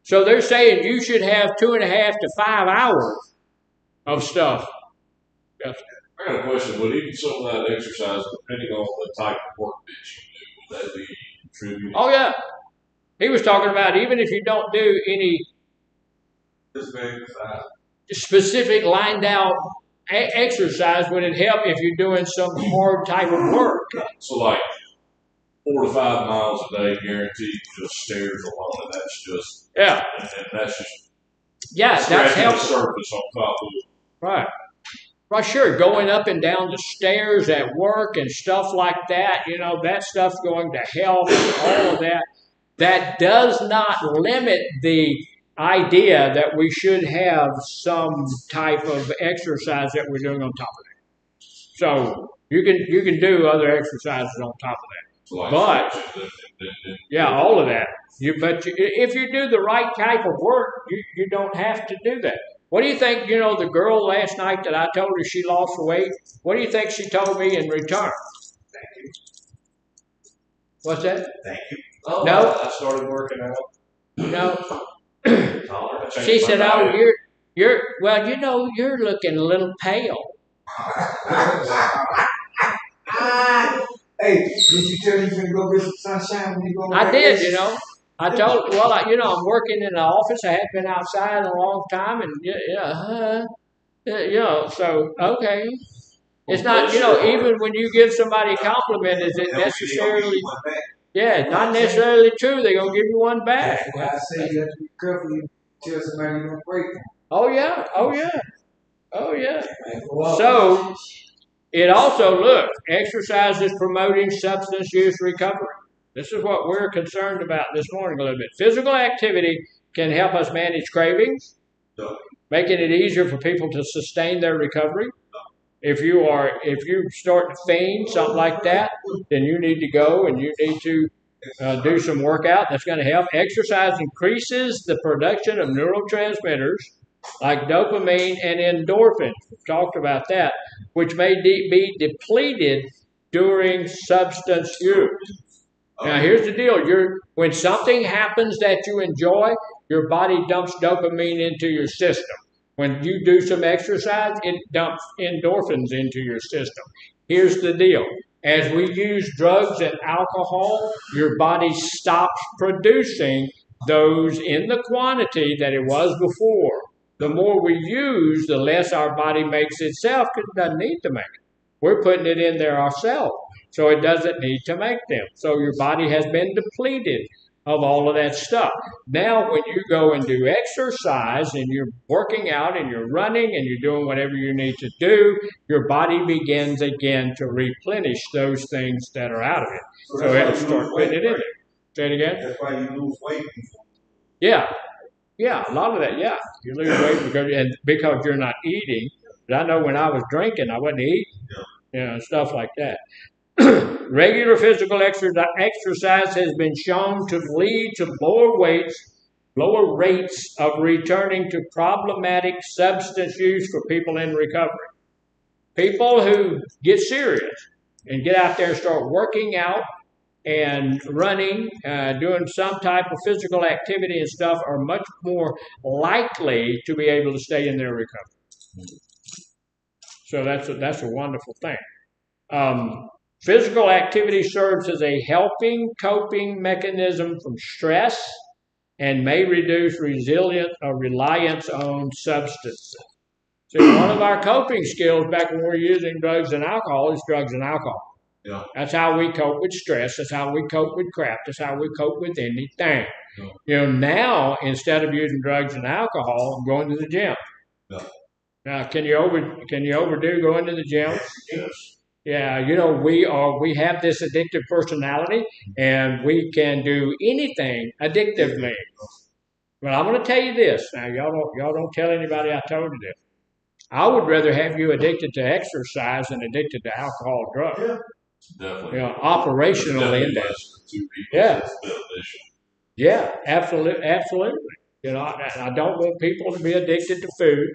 So they're saying you should have 2.5 to 5 hours of stuff. Yes. I got a question. Would even some of that exercise, depending on the type of work that you do, would that be contributing? Oh yeah. He was talking about even if you don't do any specific lined out exercise, would it help if you're doing some hard type of work? So like 4 to 5 miles a day guaranteed, just stairs alone, and that's just and that's just that's scratching the helpful. surface on top of it. Right. Right, sure. Going up and down the stairs at work and stuff like that, that stuff's going to help, all of that. That does not limit the idea that we should have some type of exercise that we're doing on top of that. So you can do other exercises on top of that. So like but all of that. If you do the right type of work, you don't have to do that. What do you think, the girl last night that I told her she lost weight, what do you think she told me in return? Thank you. What's that? Thank you. Oh, No. I started working out. No. Taller. She said, "Oh, you're looking a little pale." Hey, did you tell you to go get some sunshine when you go? I did, I told, I'm working in the office. I haven't been outside in a long time, and so okay. It's not, even when you give somebody a compliment, is it necessarily? Yeah, not necessarily true. They're gonna give you one back. That's why I say you have to be careful. You tell somebody you don't break them. Oh yeah. So it also exercise is promoting substance use recovery. This is what we're concerned about this morning a little bit. Physical activity can help us manage cravings, making it easier for people to sustain their recovery. If you start to faint, something like that, then you need to go and you need to do some workout. That's going to help. Exercise increases the production of neurotransmitters like dopamine and endorphins. We've talked about that, which may be depleted during substance use. Now, here's the deal. When something happens that you enjoy, your body dumps dopamine into your system. When you do some exercise, it dumps endorphins into your system. Here's the deal. As we use drugs and alcohol, your body stops producing those in the quantity that it was before. The more we use, the less our body makes itself because it doesn't need to make it. We're putting it in there ourselves, so it doesn't need to make them. So your body has been depleted of all of that stuff. Now, when you go and do exercise and you're working out and you're running and you're doing whatever you need to do, your body begins again to replenish those things that are out of it. So it'll start putting it in there. Say it again. That's why you lose weight. Yeah, a lot of that. Yeah, you lose weight because you're not eating. But I know when I was drinking, I wasn't eating. Stuff like that. Regular physical exercise has been shown to lead to lower rates of returning to problematic substance use for people in recovery. People who get serious and get out there and start working out and running, doing some type of physical activity and stuff are much more likely to be able to stay in their recovery. So that's a wonderful thing. Physical activity serves as a helping coping mechanism from stress and may reduce reliance on substances. So one of our coping skills back when we were using drugs and alcohol is drugs and alcohol. Yeah. That's how we cope with stress. That's how we cope with crap. That's how we cope with anything. Yeah. Now, instead of using drugs and alcohol, I'm going to the gym. Yeah. Now, can you overdo going to the gym? Yes. Yeah, we have this addictive personality, and we can do anything addictively. But I'm going to tell you this. Now, y'all don't tell anybody I told you this. I would rather have you addicted to exercise than addicted to alcohol or drugs. Yeah. Definitely. Operationally in that. Yeah. Yeah, absolutely. I don't want people to be addicted to food.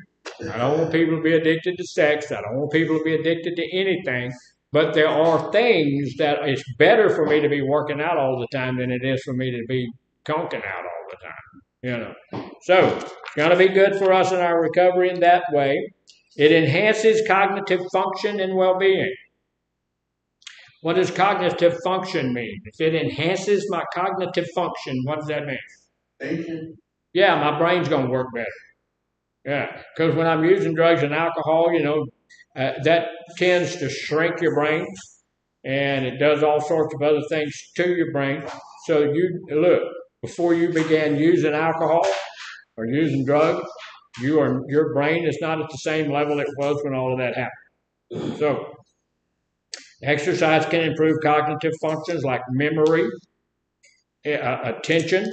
I don't want people to be addicted to sex. I don't want people to be addicted to anything. But there are things that it's better for me to be working out all the time than it is for me to be conking out all the time. So it's going to be good for us in our recovery in that way. It enhances cognitive function and well-being. What does cognitive function mean? If it enhances my cognitive function, what does that mean? Thinking. Yeah, my brain's going to work better. Yeah, because when I'm using drugs and alcohol, that tends to shrink your brain, and it does all sorts of other things to your brain. So you look, before you began using alcohol or using drugs, your brain is not at the same level it was when all of that happened. So exercise can improve cognitive functions like memory, attention,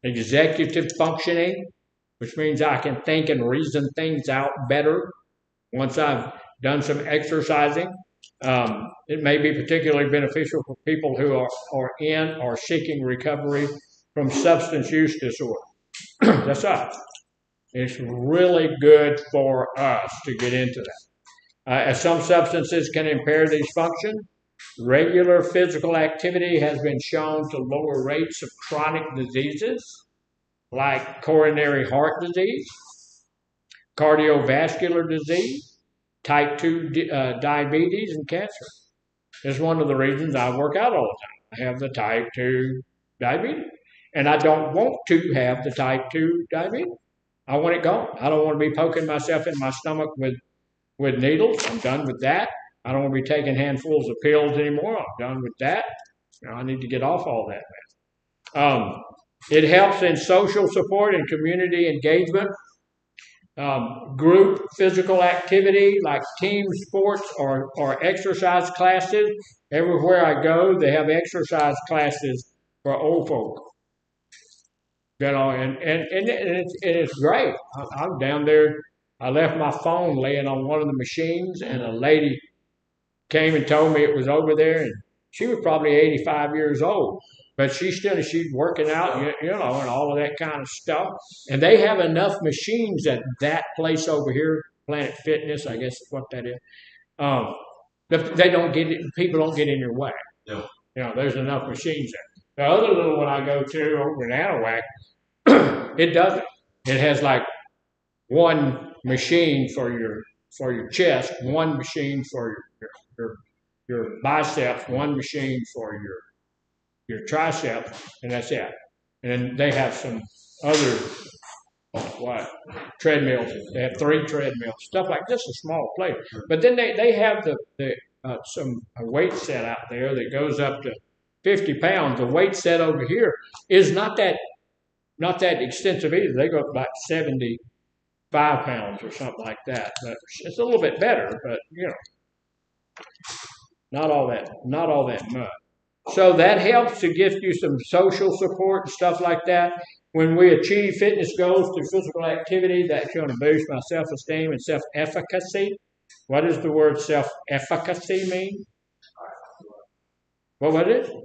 executive functioning, which means I can think and reason things out better once I've done some exercising. It may be particularly beneficial for people who are in or seeking recovery from substance use disorder. That's us. It's really good for us to get into that. As some substances can impair these functions, regular physical activity has been shown to lower rates of chronic diseases like coronary heart disease, cardiovascular disease, type 2 diabetes, and cancer. It's one of the reasons I work out all the time. I have the type 2 diabetes. And I don't want to have the type 2 diabetes. I want it gone. I don't want to be poking myself in my stomach with needles. I'm done with that. I don't want to be taking handfuls of pills anymore. I'm done with that. I need to get off all that mess. It helps in social support and community engagement. Group physical activity like team sports or exercise classes. Everywhere I go, they have exercise classes for old folk. And it's great. I'm down there. I left my phone laying on one of the machines, and a lady came and told me it was over there, and she was probably 85 years old. But she's working out, and all of that kind of stuff. And they have enough machines at that place over here, Planet Fitness, I guess is what that is. They don't get it. People don't get in your way. No. There's enough machines there. The other little one I go to over in Anahuac, it doesn't. It has like one machine for your chest, one machine for your biceps, one machine for your triceps, and that's it. And they have some other treadmills. They have 3 treadmills, stuff like this. A small place, but then they have some weight set out there that goes up to 50 pounds. The weight set over here is not that extensive either. They go up about 75 pounds or something like that. But it's a little bit better, but not all that much. So that helps to give you some social support and stuff like that. When we achieve fitness goals through physical activity, that's going to boost my self-esteem and self-efficacy. What does the word self-efficacy mean? What is it?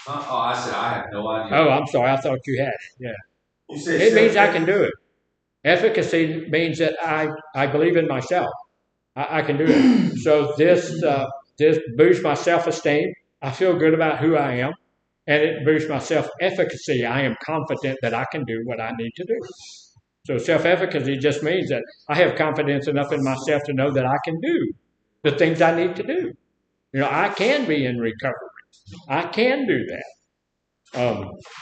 I said I have no idea. Oh, I'm sorry. I thought you had it. Yeah. It means I can do it. Efficacy means that I believe in myself. I can do it. So this boosts my self-esteem. I feel good about who I am, and it boosts my self-efficacy. I am confident that I can do what I need to do. So self-efficacy just means that I have confidence enough in myself to know that I can do the things I need to do. I can be in recovery. I can do that.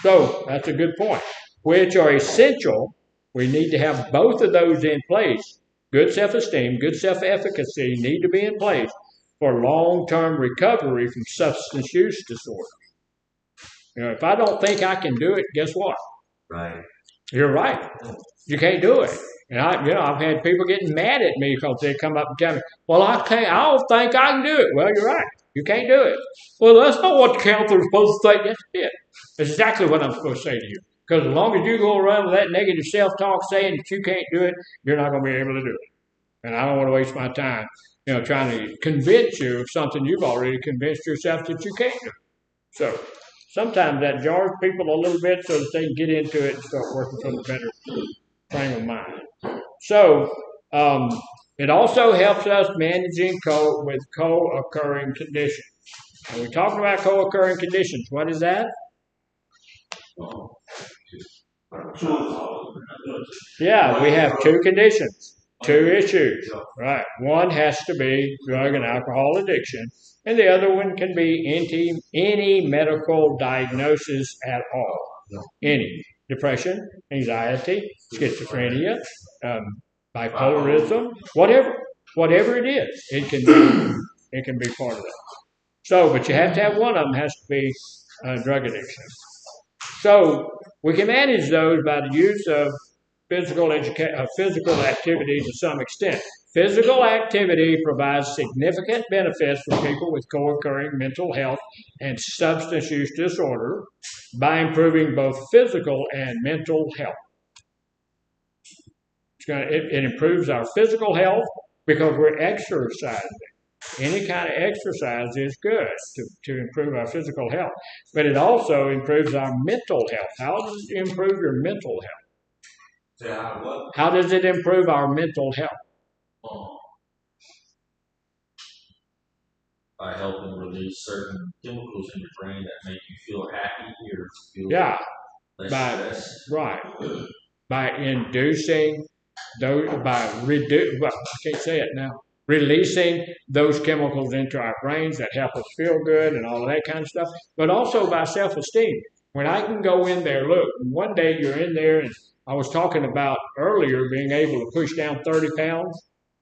So that's a good point. Which are essential. We need to have both of those in place. Good self-esteem, good self-efficacy need to be in place for long-term recovery from substance use disorders. If I don't think I can do it, guess what? Right. You're right. You can't do it. And I've had people getting mad at me because they come up and tell me, well, I don't think I can do it. Well, you're right. You can't do it. Well, that's not what the counselor's supposed to say. That's it. That's exactly what I'm supposed to say to you. Because as long as you go around with that negative self-talk saying that you can't do it, you're not going to be able to do it. And I don't want to waste my time, trying to convince you of something you've already convinced yourself that you can't do. So sometimes that jars people a little bit so that they can get into it and start working from a better frame of mind. So It also helps us managing with co-occurring conditions. And we talked about co-occurring conditions. What is that? Yeah, we have two conditions, two issues, right? One has to be drug and alcohol addiction, and the other one can be any medical diagnosis at all. Any. Depression, anxiety, schizophrenia, bipolarism, whatever it is, it can be part of that. So, but you have to have one of them has to be drug addiction. So we can manage those by the use of physical activity to some extent. Physical activity provides significant benefits for people with co-occurring mental health and substance use disorder by improving both physical and mental health. It improves our physical health because we're exercising. Any kind of exercise is good to improve our physical health, but it also improves our mental health. How does it improve your mental health? How does it improve our mental health? By helping release certain chemicals in your brain that make you feel happy or feel less stress. Right. By inducing those, well, I can't say it now. Releasing those chemicals into our brains that help us feel good and all of that kind of stuff, but also by self-esteem. When I can go in there, look, one day you're in there, and I was talking about earlier being able to push down 30 pounds.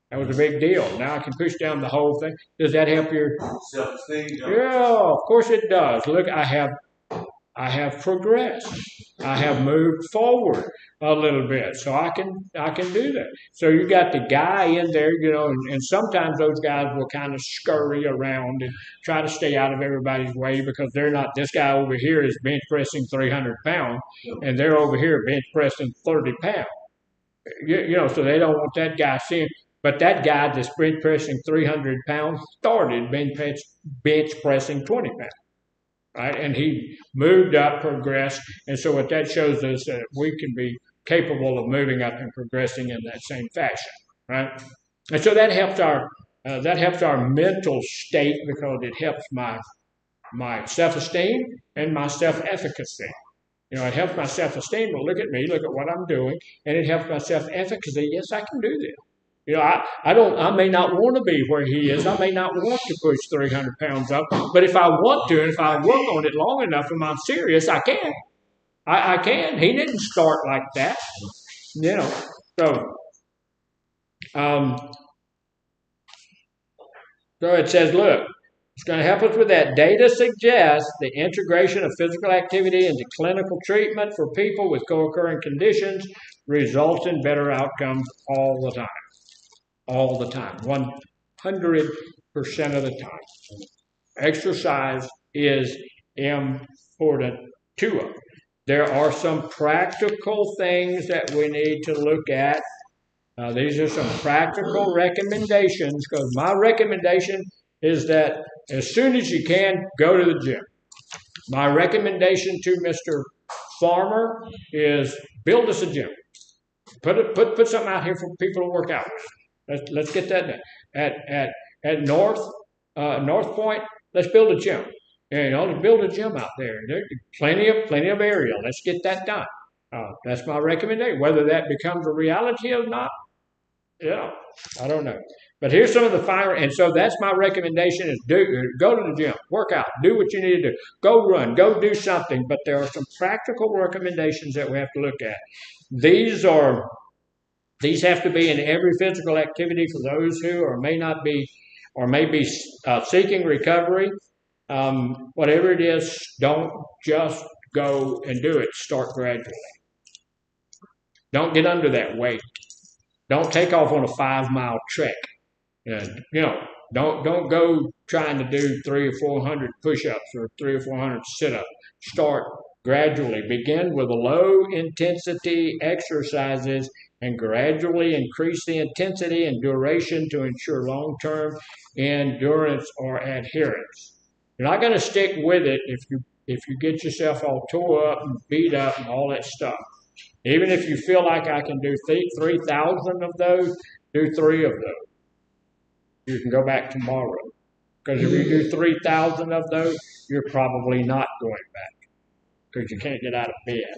That was a big deal. Now I can push down the whole thing. Does that help your self-esteem? Yeah, of course it does. Look, I have progressed. I have moved forward a little bit, so I can do that. So you got the guy in there, and sometimes those guys will kind of scurry around and try to stay out of everybody's way because they're not. This guy over here is bench pressing 300 pounds, and they're over here bench pressing 30 pounds. So they don't want that guy seeing. But that guy that's bench pressing 300 pounds started bench pressing 20 pounds. Right? And he moved up, progressed, and so what that shows us that we can be capable of moving up and progressing in that same fashion, right? And so that helps our mental state because it helps my self-esteem and my self-efficacy. It helps my self-esteem. Well, look at me, look at what I'm doing, and it helps my self-efficacy. Yes, I can do this. I may not want to be where he is. I may not want to push 300 pounds up, but if I want to, and if I work on it long enough and I'm serious, I can. I can. He didn't start like that, So it says, look, it's going to help us with that. Data suggests the integration of physical activity into clinical treatment for people with co-occurring conditions results in better outcomes all the time. All the time, 100% of the time. Exercise is important to us. There are some practical things that we need to look at. These are some practical recommendations because my recommendation is that as soon as you can, go to the gym. My recommendation to Mr. Farmer is build us a gym. Put something out here for people to work out with. Let's get that done. At North Point, let's build a gym. Let's build a gym out there. There's plenty of area. Let's get that done. That's my recommendation. Whether that becomes a reality or not, I don't know. But here's some of the fire, and so that's my recommendation: is go to the gym, work out, do what you need to do, go run, go do something. But there are some practical recommendations that we have to look at. These have to be in every physical activity for those who may be seeking recovery. Whatever it is, don't just go and do it. Start gradually. Don't get under that weight. Don't take off on a 5-mile trek. Don't go trying to do 300 or 400 push-ups or 300 or 400 sit-ups. Start gradually. Begin with low-intensity exercises and gradually increase the intensity and duration to ensure long-term endurance or adherence. You're not going to stick with it if you get yourself all tore up and beat up and all that stuff. Even if you feel like I can do 3,000 of those, do 3 of those. You can go back tomorrow. Because if you do 3,000 of those, you're probably not going back because you can't get out of bed.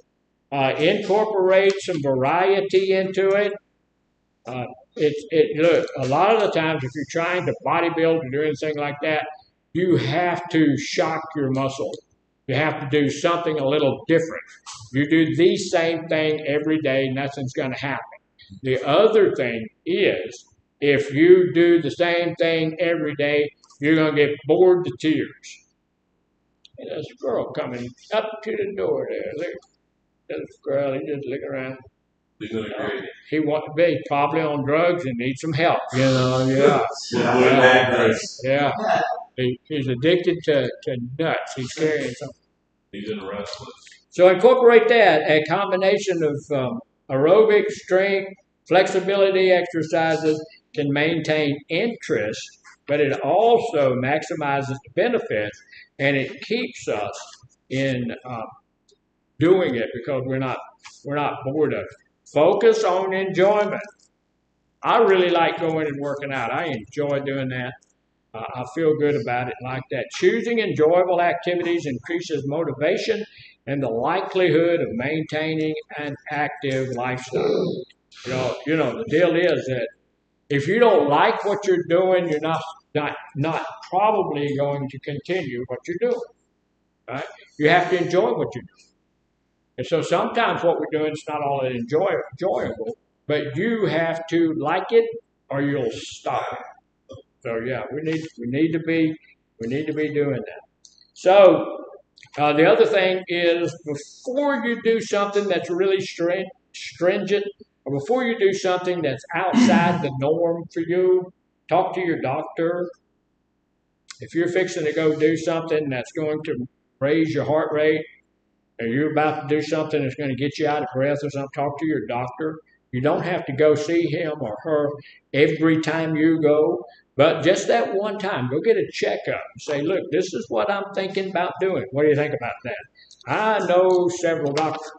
Incorporate some variety into it. Look, a lot of the times if you're trying to bodybuild or do anything like that, you have to shock your muscle. You have to do something a little different. You do the same thing every day, nothing's going to happen. The other thing is, if you do the same thing every day, you're going to get bored to tears. And there's a girl coming up to the door there. Look, there's a girl, he just looking around. He's doing great. He wants to be probably on drugs and needs some help, yeah. He's addicted to nuts. He's carrying something. He's in a wrestling. So incorporate that, a combination of aerobic, strength, flexibility exercises can maintain interest, but it also maximizes the benefits, and it keeps us in doing it because we're not bored of it. Focus on enjoyment. I really like going and working out. I enjoy doing that. I feel good about it like that. Choosing enjoyable activities increases motivation and the likelihood of maintaining an active lifestyle. You know, the deal is that if you don't like what you're doing, you're not probably going to continue what you're doing. Right? You have to enjoy what you're doing. And so sometimes what we're doing is not all that enjoyable, but you have to like it or you'll stop. So yeah, we need to be doing that. So the other thing is before you do something that's really stringent, or before you do something that's outside the norm for you, talk to your doctor. If you're fixing to go do something that's going to raise your heart rate, or you're about to do something that's going to get you out of breath or something, talk to your doctor. You don't have to go see him or her every time you go, but just that one time, go get a checkup and say, look, this is what I'm thinking about doing. What do you think about that? I know several doctors.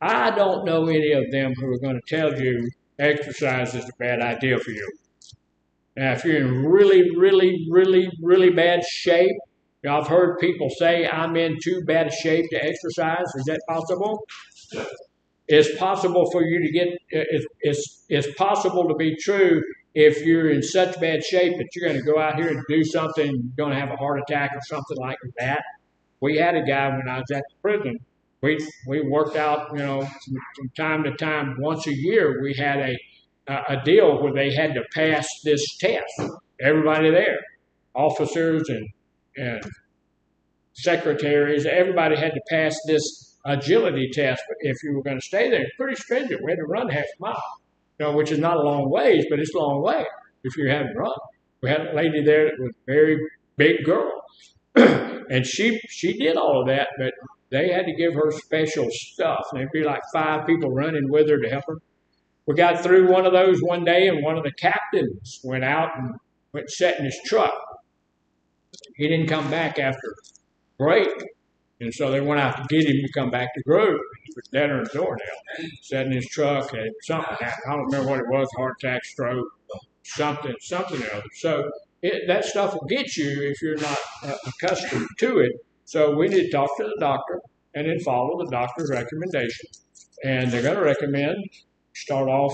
I don't know any of them who are going to tell you exercise is a bad idea for you. Now, if you're in really, really, really, really bad shape, I've heard people say, I'm in too bad a shape to exercise. Is that possible? It's possible for you to get, it's possible to be true if you're in such bad shape that you're going to go out here and do something, you're going to have a heart attack or something like that. We had a guy when I was at the prison. We worked out, from time to time, once a year, we had a deal where they had to pass this test. Everybody there, officers and secretaries, everybody had to pass this agility test if you were going to stay there. It's pretty stringent. We had to run half a mile, which is not a long ways, but it's a long way if you haven't run. We had a lady there that was a very big girl, and she did all of that, but they had to give her special stuff. And there'd be like 5 people running with her to help her. We got through one of those one day, and one of the captains went out and went sat in his truck. He didn't come back after break. And so they went out to get him to come back to group. He was dead on the doornail, sat in his truck, and something happened. I don't remember what it was, heart attack, stroke, something else. So that stuff will get you if you're not accustomed to it. So we need to talk to the doctor and then follow the doctor's recommendation. And they're going to recommend start off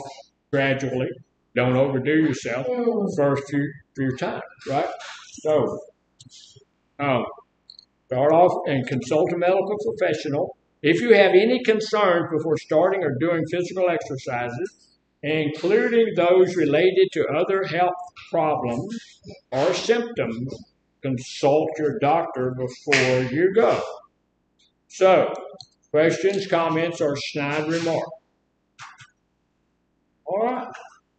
gradually. Don't overdo yourself the first few times, right? So start off and consult a medical professional. If you have any concerns before starting or doing physical exercises, including those related to other health problems or symptoms, consult your doctor before you go. So, questions, comments, or snide remarks? All right.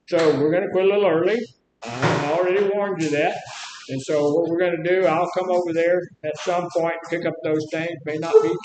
So we're going to quit a little early. I already warned you that. And so what we're going to do, I'll come over there at some point and pick up those things. May not be too